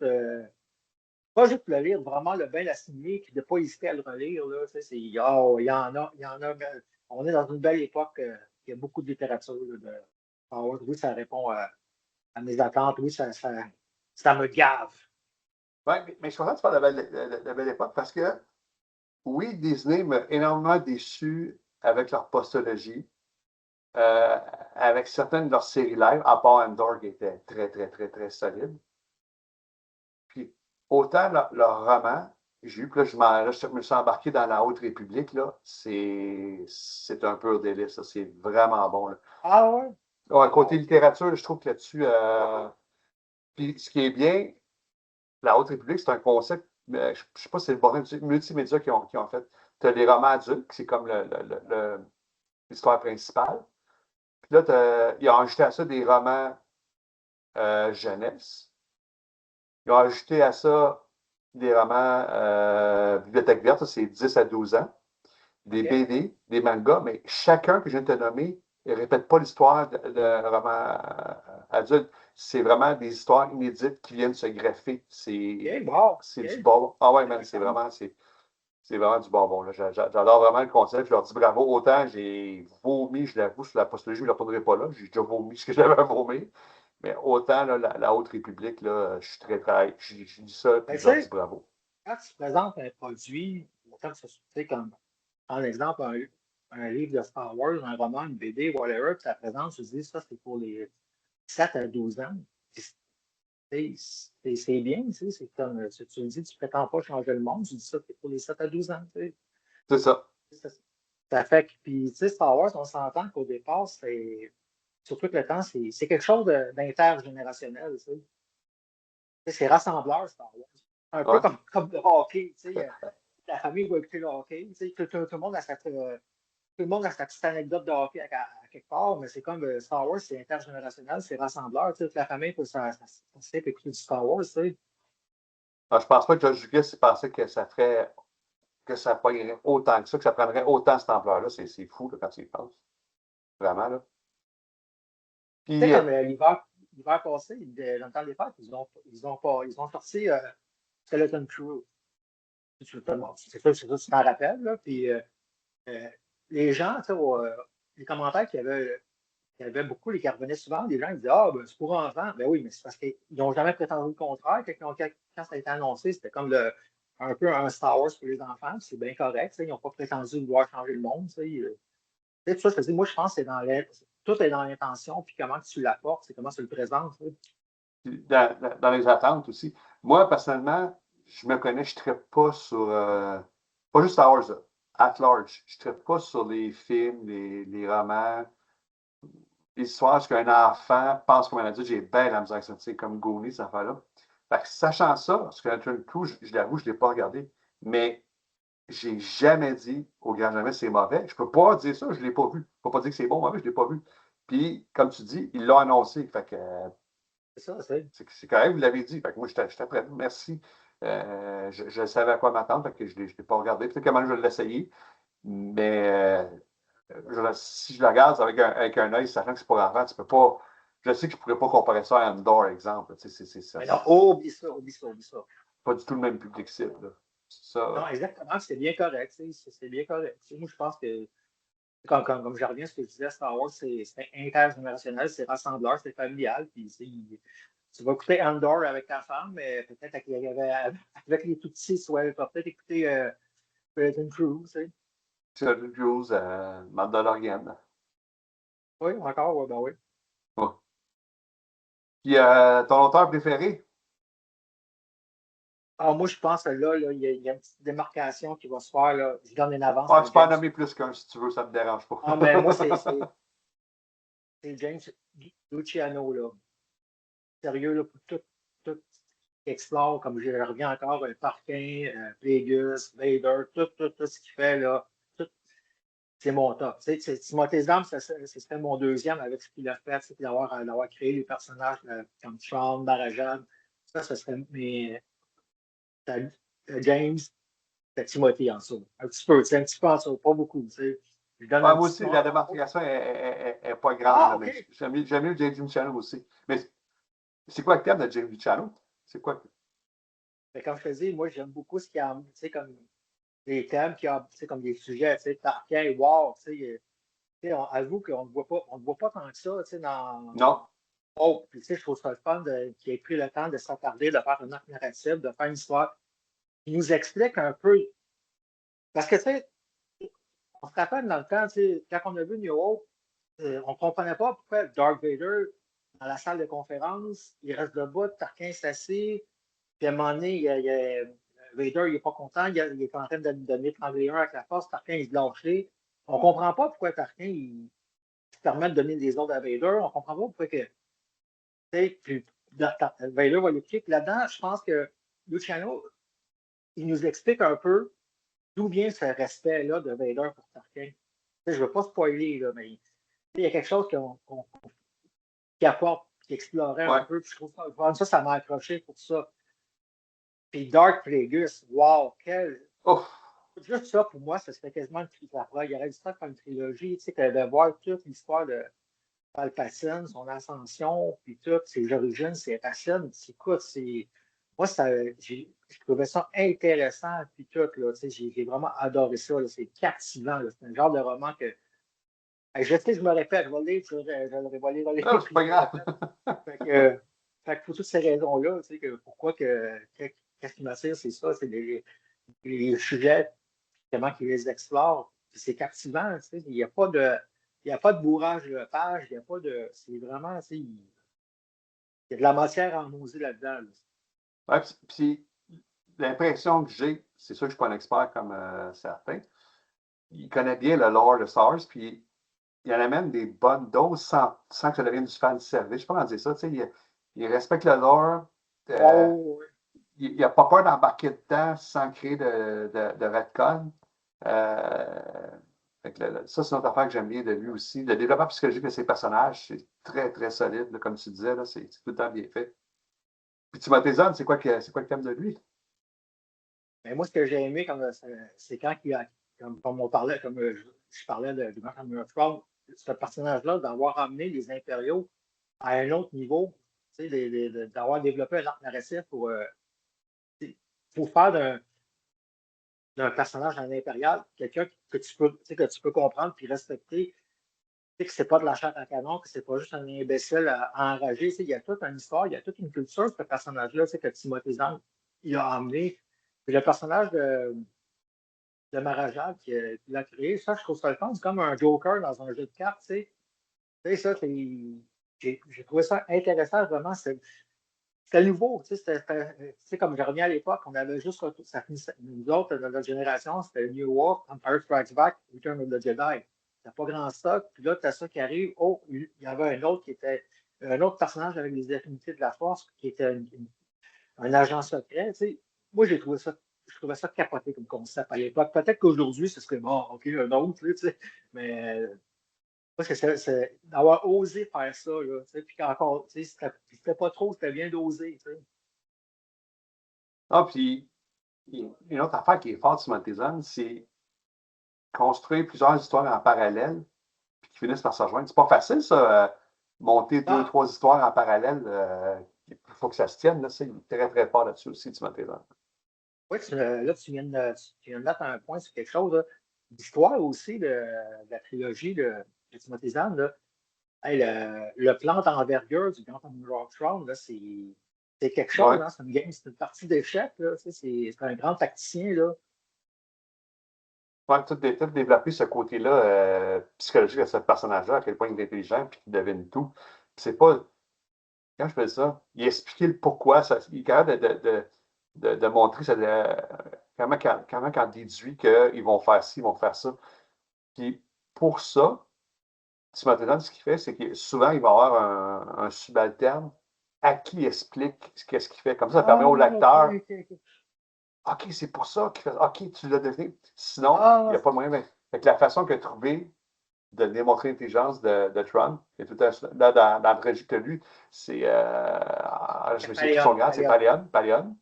pas juste le lire, vraiment le bien l'assigner, puis de ne pas hésiter à le relire, là, tu sais, oh, il y en a, mais on est dans une belle époque, il y a beaucoup de littérature, là, Star Wars. Oui, ça répond à mes attentes, oui, ça me gave. Oui, mais je suis content que tu parles de la belle époque parce que, oui, Disney m'a énormément déçu avec leur postologie, euh, avec certaines de leurs séries live, à part Andor qui était très, très, très, très solide. Puis, autant leur roman, j'ai eu, puis là, je me suis embarqué dans la Haute République, là, c'est un pur délice, ça, c'est vraiment bon, là. Ah ouais? Ouais, côté Wow. littérature, je trouve que là-dessus, puis ce qui est bien, la Haute République, c'est un concept, je ne sais pas si c'est le bon multimédia qui ont fait. Tu as des romans adultes, c'est comme l'histoire principale. Puis là, ils ont ajouté à ça des romans jeunesse. Ils ont ajouté à ça des romans Bibliothèque verte, ça, c'est 10 à 12 ans, des OK. BD, des mangas, mais chacun que je viens de te nommer ne répète pas l'histoire de roman adulte. C'est vraiment des histoires inédites qui viennent se greffer. OK, wow. C'est du OK. bonbon. Ah ouais, man, Intéressant. c'est vraiment du bonbon. Là. J'adore vraiment le concept. Je leur dis bravo. Autant j'ai vomi, je l'avoue, sur la postologie, je ne le retournerai pas là. J'ai déjà vomi ce que j'avais à vomir. Mais autant là, la Haute République, là, je suis très. Je dis ça, puis Ben, tu je leur dis sais, bravo. quand tu présentes un produit, autant que ce soit, tu sais, comme, par exemple, un livre de Star Wars, un roman, une BD, whatever, puis ça présente, tu te dis, ça, c'est pour les 7 à 12 ans. Puis, c'est bien, tu sais, c'est comme, tu le dis, tu prétends pas changer le monde, tu dis ça, c'est pour les 7 à 12 ans, tu sais. C'est ça. Ça, ça fait que, puis, tu sais, Star Wars, on s'entend qu'au départ, surtout que le temps, c'est quelque chose d'intergénérationnel, tu sais. C'est rassembleur, Star Wars. Un peu Ouais. comme le hockey, tu sais. La famille va écouter le hockey. Tu sais, tout le monde a tout le monde a sa petite anecdote de hockey à quelque part, mais c'est comme Star Wars, c'est intergénérationnel, c'est rassembleur. Tu sais, toute la famille peut s'assister et écouter du Star Wars. Tu sais. Alors, je pense pas que George Lucas pensait que ça ferait que ça pognerait autant que ça, que ça prendrait autant cette ampleur-là. C'est fou là, quand tu y penses. Vraiment, là. Tu sais, Puis, comme l'hiver passé, dans le temps des fêtes, ils ont sorti Skeleton Crew. C'est ça, tu t'en rappelles, là. Puis euh, les gens, tu sais, les commentaires il y avait beaucoup, les qui revenaient souvent, les gens ils disaient ah, ben, c'est pour enfants. Ben oui, mais c'est parce qu'ils n'ont jamais prétendu le contraire. Quand ça a été annoncé, c'était comme un peu un Star Wars pour les enfants. C'est bien correct. Ils n'ont pas prétendu vouloir changer le monde. Tout ça, je te dis, moi, je pense que tout est dans l'intention, puis comment tu l'apportes, c'est comment tu le présentes. dans les attentes aussi. Moi, personnellement, je me connais, je ne traite pas sur. Pas juste Star Wars, là, at large. Je ne traite pas sur les films, les romans, les histoires, ce qu'un enfant pense comme un adulte. J'ai bien la misère avec ça, tu sais, comme Goonies, cette affaire-là. Fait que, sachant ça, ce que Turn Two, je l'avoue, je ne l'ai pas regardé. Mais j'ai jamais dit au grand jamais c'est mauvais. Je ne peux pas dire ça, je ne l'ai pas vu. Je ne peux pas dire que c'est bon, mauvais, je ne l'ai pas vu. Puis, comme tu dis, ils l'ont annoncé. Fait que C'est ça, c'est. c'est correct, vous l'avez dit. Fait que moi, j'étais prêt. Merci. Je savais à quoi m'attendre, fait que je ne l'ai pas regardé. Peut-être que même je vais l'essayer. Mais si je la regarde avec un œil, sachant que c'est pour enfants, tu peux pas. Je sais que je ne pourrais pas comparer ça à Andor, exemple. Tu sais, Mais non, oh, oublie ça, oublie ça, oublie ça. pas du tout le même public cible. Là. Non, Ça, exactement, c'est bien correct. C'est bien correct. Moi, je pense que, comme je reviens à ce que je disais, Star Wars, c'est intergénérationnel, c'est rassembleur, c'est familial. Puis, tu vas écouter Andor avec ta femme, mais peut-être avec les tout petits, soit tu vas peut-être écouter Skeleton Crew, tu sais. c'est Ted Cruz, Mandalorian. Oui, encore, ouais, ben oui. Ouais. Puis, ton auteur préféré? Alors, moi, je pense que là, il y a une petite démarcation qui va se faire, là. Je donne une avance Ah, à tu peux en James. nommer plus qu'un si tu veux, ça ne me dérange pas. Ah, mais moi, c'est James Luciano, là. Sérieux, là, pour tout qui explore, comme je reviens encore, Parkin, Vegas, Vader, tout ce qu'il fait, là, tout, c'est mon top. Tu sais, Timothée Zahn, ce serait mon deuxième avec ce qu'il a fait, c'est d'avoir créé les personnages comme Sean, Barajan. Ça, ce serait James, c'est Timothée en dessous. Un petit peu, c'est un petit peu en dessous, pas beaucoup. Tu sais. Je donne Ouais, un moi petit aussi, nom. la démarcation n'est pas grande, Ah, là, OK. mais j'aime mieux James Luciano aussi. Mais c'est quoi le thème de James Luciano? C'est quoi? Mais comme je te dis, moi, j'aime beaucoup ce qu'il y a, tu sais, comme des thèmes qui ont, tu sais, comme des sujets, tu sais, Tarkin, War, tu sais, on avoue on ne voit pas tant que ça, tu sais, dans. Non. Oh, puis tu sais, je trouve ça le fun qu'il ait pris le temps de s'attarder, de faire un arc narratif, de faire une histoire qui nous explique un peu. Parce que, tu sais, on se rappelle dans le temps, tu sais, quand on a vu New Hope, on ne comprenait pas pourquoi Dark Vader, dans la salle de conférence, il reste debout, Tarkin s'assied, puis à un moment donné, Vader, il n'est pas content, il est en train de m'étrangler un avec la force, Tarkin, il se lâché. On ne comprend pas pourquoi Tarkin, il se permet de donner des ordres à Vader. On ne comprend pas pourquoi que. Puis, Vader va l'écouter. Puis là-dedans, je pense que Luciano, il nous explique un peu d'où vient ce respect-là de Vader pour Tarkin. Je ne veux pas spoiler, là, mais il y a quelque chose qui apporte, qui explorait un Ouais. peu. Puis je trouve ça, ça m'a accroché pour ça. Puis Dark Plagueis, wow, quel. Ouf! Juste ça, pour moi, ça serait quasiment une trilogie. Il y aurait du temps de faire une trilogie, tu sais, que de voir toute l'histoire de Palpatine, son ascension, puis tout, ses origines, ses racines. Écoute, moi, je trouvais ça intéressant, puis tout, là, tu sais, j'ai vraiment adoré ça, là, c'est captivant, là, c'est un genre de roman que, je sais que je me répète, je vais le lire, je vais lire, Non, c'est puis pas je me grave. répète. Fait que pour toutes ces raisons-là, tu sais, pourquoi qu'est-ce qui m'attire, c'est ça, c'est les sujets, comment qu'ils les explorent, puis c'est captivant, tu sais, il n'y a pas de bourrage de page, il n'y a pas de, c'est vraiment, tu sais, il y a de la matière à en oser là-dedans, là. Ouais, puis l'impression que j'ai, c'est sûr que je ne suis pas un expert comme certains, il connaît bien le lore de Star Wars, puis il en amène des bonnes doses sans que ça devienne du fan service. Je ne sais pas comment dire ça. Tu sais, il respecte le lore. Oh, oui. Il n'a pas peur d'embarquer dedans sans créer de retcon. Ça, c'est une autre affaire que j'aime bien de lui aussi. Le développement psychologique de ses personnages, c'est très, très solide. Là, comme tu disais, c'est tout le temps bien fait. Puis Timothée Zahn, c'est quoi le thème de lui? Mais moi, ce que j'ai aimé, c'est quand comme on parlait, comme je parlais du Martin Trump, ce personnage-là, d'avoir amené les impériaux à un autre niveau, tu sais, d'avoir développé un arc narratif pour faire d'un personnage en impérial quelqu'un que tu peux, tu sais, que tu peux comprendre puis respecter, tu sais, que c'est pas de la chair à canon, que c'est pas juste un imbécile enragé. Tu sais, il y a toute une histoire, il y a toute une culture, ce personnage-là, tu sais, que Timothée Zahn, il a amené. Puis le personnage de Maharaja qui l'a créé, ça, je trouve ça le fun. C'est comme un Joker dans un jeu de cartes, tu sais. Tu sais, ça, j'ai trouvé ça intéressant, vraiment. C'était nouveau, tu sais, comme je reviens à l'époque, on avait juste, nous autres, de notre génération, c'était New War, Empire Strikes Back, Return of the Jedi. T'as pas grand stock, puis là, t'as ça qui arrive. Oh, il y avait un autre qui était un autre personnage avec les affinités de la force, qui était un agent secret, tu sais. Moi, je trouvais ça capoté comme concept à l'époque. Peut-être qu'aujourd'hui, ce serait bon, OK, un autre, tu sais, mais parce que c'est d'avoir osé faire ça, là, tu sais, puis encore, tu sais, c'était pas trop, c'était bien dosé, tu sais. Ah, puis, une autre affaire qui est forte sur Timothée Zahn, c'est construire plusieurs histoires en parallèle, puis qui finissent par se rejoindre. C'est pas facile, ça, monter deux, Non, trois histoires en parallèle. Il faut que ça se tienne. Là, il est très, très fort là-dessus aussi, Timothée Zahn. oui, là, tu viens de mettre un point sur quelque chose, là. L'histoire aussi de la trilogie de Timothy Zahn, là. Hey, le plan d'envergure du Grand Rock Throne, là, c'est quelque chose, Ouais. hein, c'est une game, c'est une partie d'échecs, là, tu sais, c'est un grand tacticien, là. Ouais, tout développer ce côté-là psychologique de ce personnage-là, à quel point il est intelligent puis qu'il devine tout. Puis c'est pas. Quand je fais ça, il expliquait le pourquoi. Il est capable de montrer comment quand déduit qu'ils vont faire ci, ils vont faire ça. Puis pour ça, Timothée Zahn, ce qu'il fait, c'est que souvent, il va avoir un subalterne à qui il explique qu'est-ce qu'il fait. Comme ça permet Ah, au ok, lecteur, ok, ok. OK, c'est pour ça qu'il fait. OK, tu l'as deviné. Sinon, il n'y Ah, a pas moyen. Fait que la façon que trouvé de démontrer l'intelligence de Trump, et tout là, dans le trajet que tu as lu, c'est. Je c'est me souviens plus son grade, c'est Palion. Palion. Palion.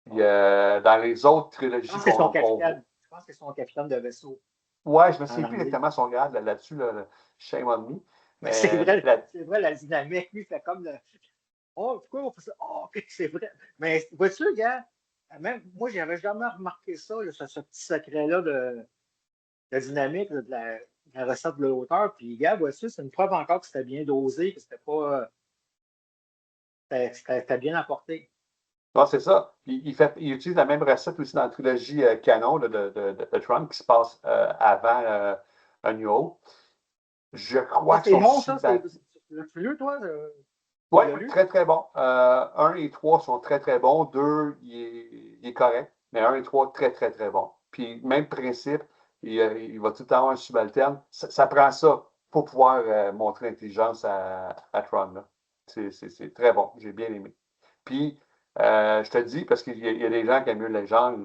Puis, dans les autres Je trilogies pense que c'est son qu'on voit. capitaine. Je pense que c'est son capitaine de vaisseau Ouais, je me dans souviens plus l'armée. exactement son grade là-dessus, là, shame on me. Mais Mais c'est vrai, la dynamique, lui, fait comme le. Oh, pourquoi on fait ça? Oh, ok, c'est vrai. Mais vois-tu, gars, même moi, j'avais jamais remarqué ça, là, ce petit secret-là de dynamique, là, de la recette de l'auteur. Puis, gars, vois-tu, c'est une preuve encore que c'était bien dosé, que c'était pas. C'était bien apporté. non, c'est ça. Puis, il utilise la même recette aussi dans la trilogie canon là, de Trump qui se passe avant A New Hope. Je Ça, crois que c'est son bon, ça. subalterne. Tu lu, toi? Tu Oui, l'as lu? très, très bon. 1 et 3 sont très, très bons. 2, il est correct. Mais un et 3 très, très, très bons. Puis, même principe, il va tout le temps avoir un subalterne. Ça prend ça pour pouvoir montrer l'intelligence à Tron. Là. C'est très bon. J'ai bien aimé. Puis, je te dis, parce qu'il y a des gens qui aiment mieux les genres,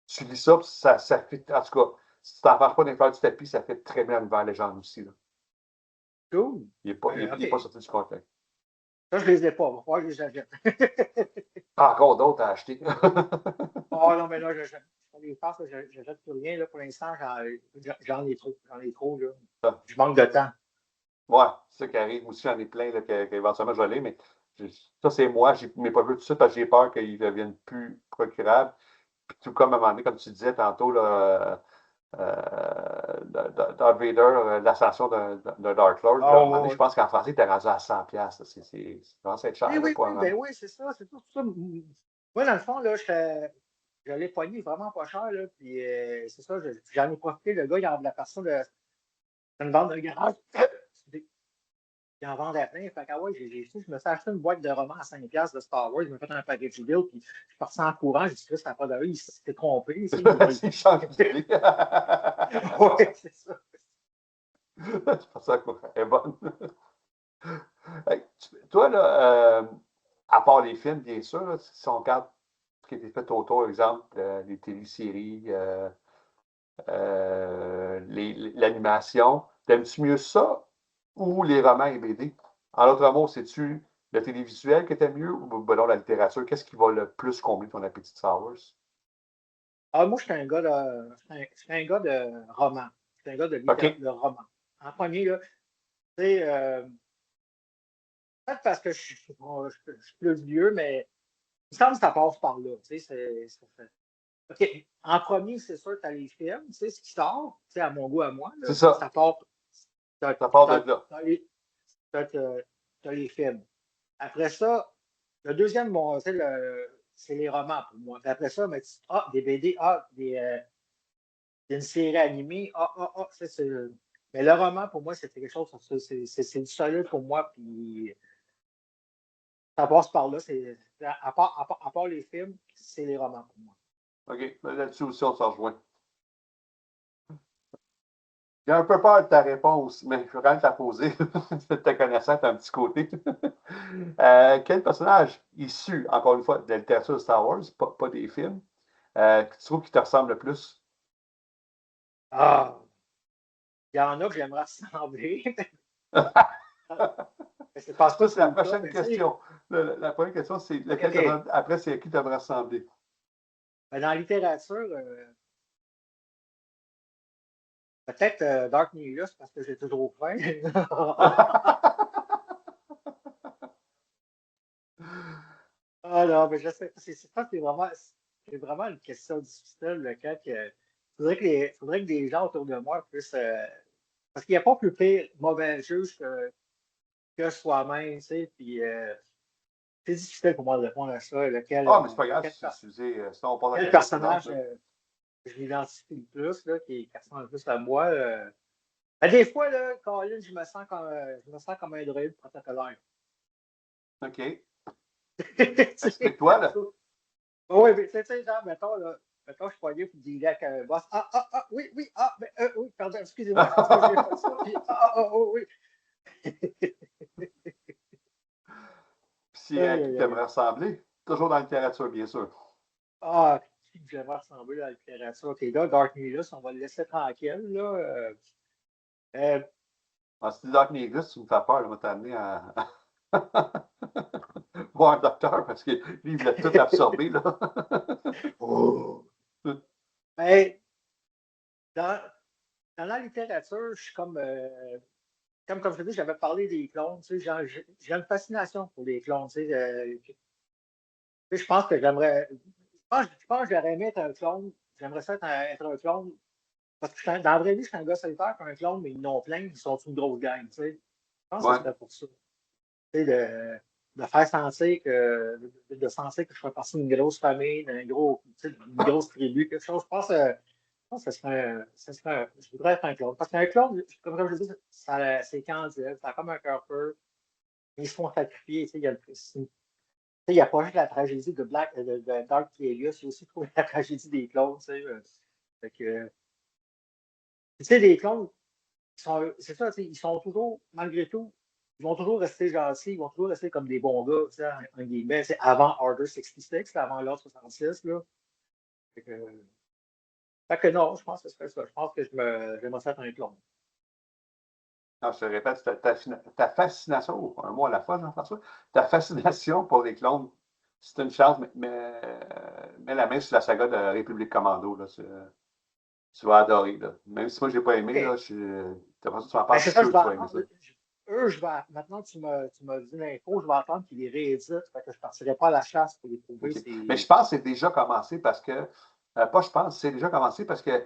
tu lis ça, ça fait, en tout cas, si tu t'en parles pas d'un fleurs du tapis, ça fait très bien l'univers légende aussi. Là. Cool. Il n'est pas, Ben, il est pas OK. sorti du contexte. Ça, je les ai pas. Il va falloir que je les achète. Encore d'autres à acheter. Oh non, mais là, les farces, je jette plus rien. Là, pour l'instant, j'en ai trop. J'en ai trop. Là. Je manque de temps. Ouais, c'est ça qui arrive. Aussi, j'en ai plein là, qu'éventuellement je vais aller, mais ça, c'est moi. Je ne pas vu tout de suite parce que j'ai peur qu'ils ne deviennent plus procurables. Puis tout comme à un moment donné, comme tu disais tantôt, là, Darth Vader, l'ascension d'un Dark Lord, là, à un moment donné, Oh, je pense qu'en français, il était rendu à 100$. C'est commence à être cher oui, là, oui, pour oui, ben oui, c'est ça. C'est tout ça. Moi, dans le fond, là, je l'ai pogné vraiment pas cher. Là, puis c'est ça, j'en ai profité. Le gars, il en la personne de une vente de garage. Il en vendait plein. Fait que, ah ouais, je me suis acheté une boîte de romans à 5$ de Star Wars. Il m'a fait un package deal. Puis je suis parti en courant. J'ai dit que ça n'a pas d'allure. Il s'était trompé. Il veut pas le Il change d'idée. Oui, c'est ça. C'est pour ça qu'elle est bonne. Hey, toi, là, à part les films, bien sûr, là, si on regarde ce qui a été fait autour, exemple, les téléséries, l'animation, t'aimes-tu mieux ça ou les romans et BD? En d'autres mots, c'est-tu le télévisuel que t'aimes mieux ou ben non, la littérature? Qu'est-ce qui va le plus combler ton appétit de Star Wars? Ah, moi, je suis un gars je suis un gars de roman. Je suis un gars OK. de roman. En premier, là, tu sais, peut-être parce que je suis plus vieux, mais il me semble que ça passe par là. Tu sais, OK. En premier, c'est sûr que tu as les films, tu sais, ce qui sort, tu sais, à mon goût, à moi, là, C'est ça. ça part. T'as, Ça part t'as, de là. t'as les, t'as les films. Après ça, le deuxième, bon, c'est les romans pour moi. Puis après ça, mais, des BD, une série animée, mais le roman, pour moi, c'était quelque chose, c'est du solide pour moi, puis ça passe par là. À part les films, c'est les romans pour moi. OK. Là-dessus aussi, on s'en rejoint. J'ai un peu peur de ta réponse, mais je vais quand même te la poser. Te connaissant, tu as un petit côté. Quel personnage issu, encore une fois, de la littérature de Star Wars, pas des films, que tu trouves qui te ressemble le plus? Ah, il y en a que j'aimerais ressembler. Mais je pense Ça, pas que c'est c'est la le cas. prochaine Mais tu sais, question. La première question, c'est OK, lequel OK. après, c'est à qui tu aimerais ressembler? Ben, dans la littérature, peut-être Dark Nihilus parce que j'ai toujours faim. Ah non, mais je sais, ça, c'est vraiment une question difficile, quand faudrait que des gens autour de moi puissent. Parce qu'il n'y a pas plus pire mauvais juge que soi-même, tu sais, puis c'est difficile pour moi de répondre à ça. Ah, mais c'est pas grave, sinon on passe à la Quel question suivante. personnage Là. je m'identifie le plus, là, qui ressemble le plus à moi. Ben, des fois, là, Colin, je me sens comme un droïde protocolaire. OK. Tu sais, Explique-toi, là. oui, mais tu sais, genre, mettons, je suis poigné pour dealer avec un boss. Oui, oui, oui, pardon, excusez-moi, c'est parce que j'ai fait ça. Puis, oh, oui. Puis c'est à Aïe, qui aïe, tu aimerais aïe. ressembler? Toujours dans la littérature, bien sûr. Ah, j'aimerais ressembler à la littérature. OK, là, Dark Nihilus, on va le laisser tranquille, là. Euh, Ah, si tu dis Doc Négus, tu me fais peur, là, va t'amener à voir un docteur parce que lui, il voulait tout absorber, là. oh. Ben, dans, dans la littérature, je suis comme je te dis, j'avais parlé des clones, tu sais, j'ai une fascination pour les clones, tu sais. Tu sais, je pense que je pense que j'aurais aimé être un clone. J'aimerais ça être un clone. Parce que dans la vraie vie, je suis un gars solitaire, puis un clone, mais ils n'ont plein, ils sont une grosse gang, tu sais. Je pense que ce Ouais. serait pour ça. Tu sais, de faire sentir de sentir que je fais partie d'une grosse famille, d'une grosse tribu, quelque chose. Je pense que je voudrais être un clone. Parce qu'un clone, comme je le dis, c'est candide, ça a comme un cœur peu. Ils se font sacrifier, tu sais, il n'y a pas juste la tragédie de Dark Plagueis, il y a aussi la tragédie des clones. Tu sais, fait que, tu sais, les clones, c'est ça, tu sais, ils sont toujours, malgré tout, ils vont toujours rester gentils, ils vont toujours rester comme des bons gars, tu sais, en guillemets, tu sais, avant Order 66, là, avant l'ordre 66. Là. Fait que non, je pense que c'est ça. Je pense que j'aimerais faire un clone. Non, je te répète, ta fascination, un mot à la fois, Jean-François, ta fascination pour les clones, c'est une chance, mais mets la main sur la saga de République Commando. Là, tu vas adorer. Là. Même si moi, je n'ai pas aimé, là, OK. t'as pas que tu m'en Ben, parles, je c'est suis ça, sûr je que vais tu vas aimer ça. attendre. Maintenant, tu m'as dit l'info, je vais attendre qu'ils les rééditent. Fait que je ne partirai pas à la chasse pour les trouver. OK. Mais je pense que c'est déjà commencé parce que, pas je pense, c'est déjà commencé parce que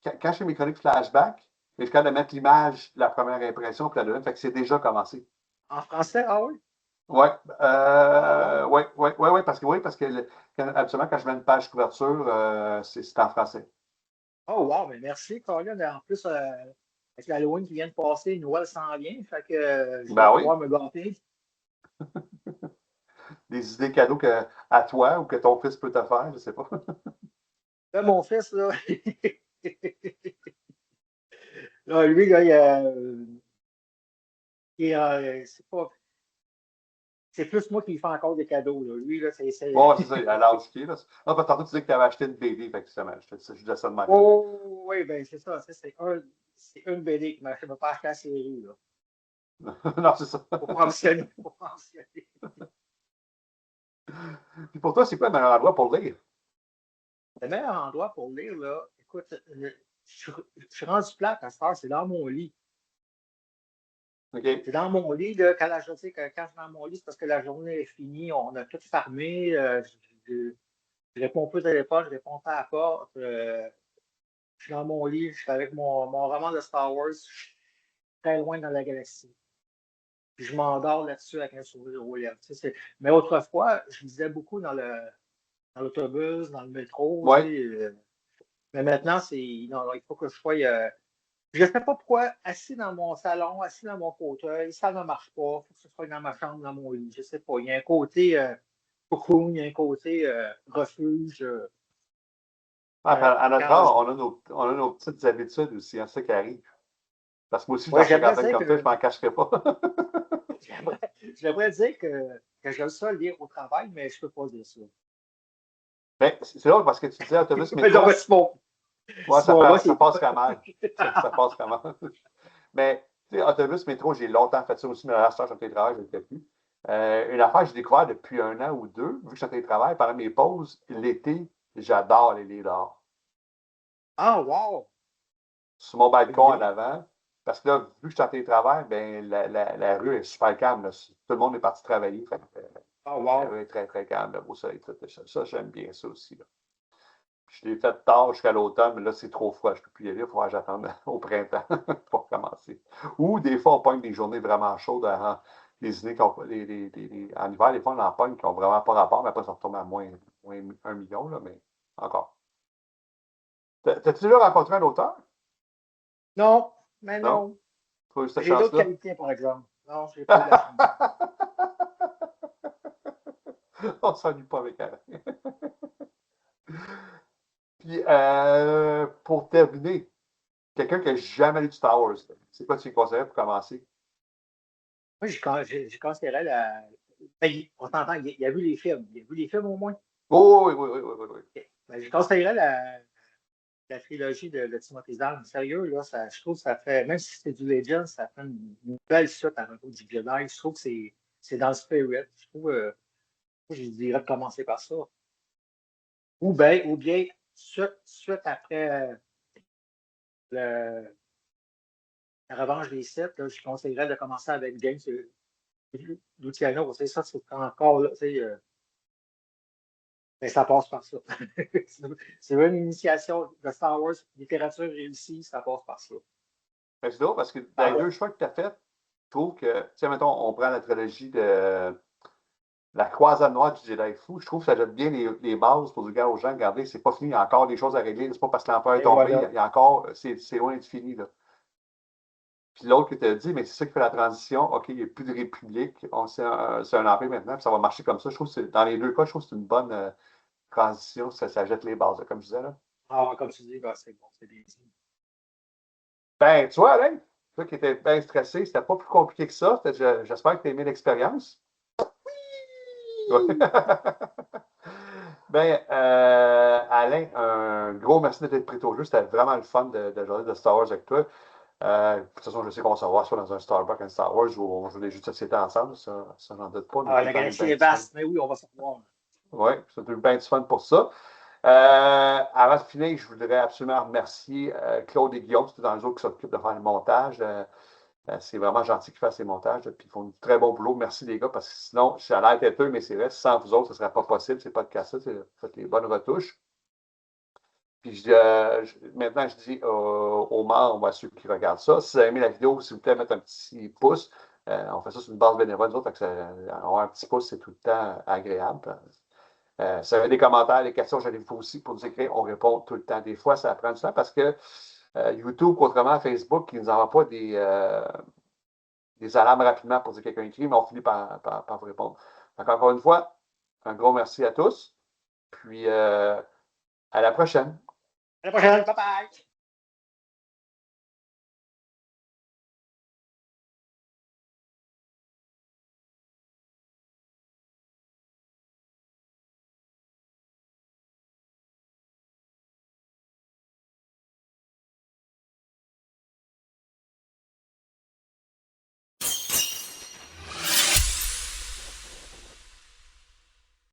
quand je fais mes chroniques flashback, je suis capable de mettre l'image, la première impression, puis la deuxième, fait que c'est déjà commencé. En français, ah oui? Ouais, Ah, wow. parce que habituellement, quand je mets une page couverture, c'est en français. Oh, wow, mais merci, Colin. En plus, avec l'Halloween qui vient de passer, Noël s'en vient. Fait que je vais Ben oui, pouvoir me gâter. des idées cadeaux à toi ou que ton fils peut te faire, je sais pas. Là, mon fils, là, là, lui, là, c'est plus moi qui lui fais encore des cadeaux. Là. Lui, là, Bon, c'est ça, à l'âge qui est, là. Ah, ben, tantôt, tu disais que tu avais acheté une BD, fait que justement, je disais ça de même. Oh, oui, ben c'est ça. C'est une BD qui m'a pas acheté la série. Là. Non, c'est ça. Faut mentionner. Faut mentionner. Puis pour toi, c'est quoi le meilleur endroit pour lire? Le meilleur endroit pour lire, là, écoute, je suis rendu plate à cette heure, c'est dans mon lit. OK? C'est dans mon lit, là, quand je sais que quand je suis dans mon lit, c'est parce que la journée est finie, on a tout fermé. Je réponds plus au téléphone, je réponds pas à la porte. Je suis dans mon lit, je suis avec mon roman de Star Wars, je suis très loin dans la galaxie. Puis je m'endors là-dessus avec un sourire aux lèvres. Mais autrefois, je lisais beaucoup dans l'autobus, dans le métro. Ouais. Mais maintenant, non, il faut que je sois. Je ne sais pas pourquoi, assis dans mon salon, assis dans mon fauteuil, ça ne marche pas. Il faut que ce soit dans ma chambre, dans mon lit. Je ne sais pas. Il y a un côté cocoon, il y a un côté refuge. Enfin, à notre Quand âge, on a nos petites habitudes aussi, hein, c'est ça qui arrive. Parce que moi aussi, je suis dans ouais, la cinquantaine comme toi, je m'en cacherai pas. j'aimerais, j'aimerais dire que j'aime ça lire au travail, mais je ne peux pas dire ça. Mais c'est drôle parce que tu disais autobus Mais non, mais métro, ouais, c'est bon, moi, ça c'est passe quand même. Ça passe quand même. Mais, tu sais, autobus métro, j'ai longtemps fait ça aussi, mais à l'instant, je suis en télétravail, je ne le fais plus. Une affaire que j'ai découvert depuis un an ou deux, vu que je suis en télétravail, pendant mes pauses, l'été, j'adore les lire dehors. Ah, wow! Sur mon balcon en Bien. avant. Parce que là, vu que je suis en télétravail, ben, la rue est super calme. Là. Tout le monde est parti travailler. Fait que, Ah, la wow! rue est très, très calme, le beau soleil. Tout ça, j'aime bien ça aussi. Là. Je l'ai fait tard jusqu'à l'automne, mais là, c'est trop froid. Je ne peux plus y aller. Il faudra que j'attende au printemps pour commencer. Ou des fois, on pogne des journées vraiment chaudes. Les années en hiver, des fois, on en pogne qui n'ont vraiment pas rapport, mais après, ça retombe à moins 1 million, là, mais encore. T'as-tu déjà rencontré un auteur? Non, mais Non? non. Tu as eu cette J'ai d'autres chance-là? qualités, par exemple. Non, je n'ai pas eu la chance. On ne s'ennuie pas avec elle. Puis, pour terminer, quelqu'un qui n'a jamais lu de Star Wars, c'est quoi tu lui conseillerais pour commencer? Moi, j'ai considéré la. Ben, on s'entend, il a vu les films. Il a vu les films au moins. Oh, oui, oui, oui, oui, oui, oui. Ben, je conseillerais la trilogie de Timothy Zahn. Sérieux, là, je trouve que ça fait, même si c'est du Legend, ça fait une belle suite à Retour du Jedi. Je trouve que c'est dans le spirit. Je trouve, je dirais de commencer par ça. Ou bien suite après le, la revanche des Sith, là, je conseillerais de commencer avec James Luciano. Ça, c'est encore là, mais ça passe par ça. C'est une initiation de Star Wars, littérature réussie, ça passe par ça. Mais c'est drôle parce que dans Ah les ouais. deux choix que tu as fait, je trouve que, tu sais, mettons, on prend la trilogie de La Croisade Noire du Jedi Fou, je trouve que ça jette bien les bases pour dire aux gens, regardez, c'est pas fini, il y a encore des choses à régler, c'est pas parce que l'empereur est Et tombé, voilà. il y a encore, c'est loin d'être fini, là. Puis l'autre qui t'a dit, mais c'est ça qui fait la transition. OK, il n'y a plus de république. C'est un empire maintenant, puis ça va marcher comme ça. Je trouve que dans les deux cas, je trouve que c'est une bonne transition. Ça jette les bases, là, comme je disais. Là. Ah, comme tu dis, ben, c'est bon, c'est bien dit. Ben, tu vois, Alain, toi qui étais bien stressé, c'était pas plus compliqué que ça. J'espère que tu as aimé l'expérience. Ouais. Ben, Alain, un gros merci d'être prêt au jeu. C'était vraiment le fun de jouer de Star Wars avec toi. De toute façon, je sais qu'on va se voir soit dans un Starbucks, un Star Wars, ou on joue des jeux de société ensemble. Ça j'en doute pas. On a Ah, tout le la temps eu galaxie bien est du fun. vaste, mais oui, on va se revoir. Oui, ça a eu bien du fun pour ça. Avant de finir, je voudrais absolument remercier Claude et Guillaume, c'est dans les autres qui s'occupent de faire le montage. C'est vraiment gentil qu'ils fassent les montages, puis ils font du très bon boulot. Merci les gars, parce que sinon, ça a l'air têteux, mais c'est vrai, sans vous autres, ce ne serait pas possible. C'est pas de cas ça, c'est faites les bonnes retouches. Puis maintenant, je dis aux membres, à ceux qui regardent ça, si vous avez aimé la vidéo, s'il vous plaît, mettre un petit pouce. On fait ça sur une base bénévole, nous autres, avoir un petit pouce, c'est tout le temps agréable. Si vous avez des commentaires, des questions, je les vous aussi pour nous écrire. On répond tout le temps. Des fois, ça prend du temps parce que YouTube, contrairement à Facebook, qui ne nous envoie pas des alarmes rapidement pour dire que quelqu'un écrit, mais on finit par vous répondre. Donc, encore une fois, un gros merci à tous. Puis, à la prochaine. À la prochaine. Bye bye.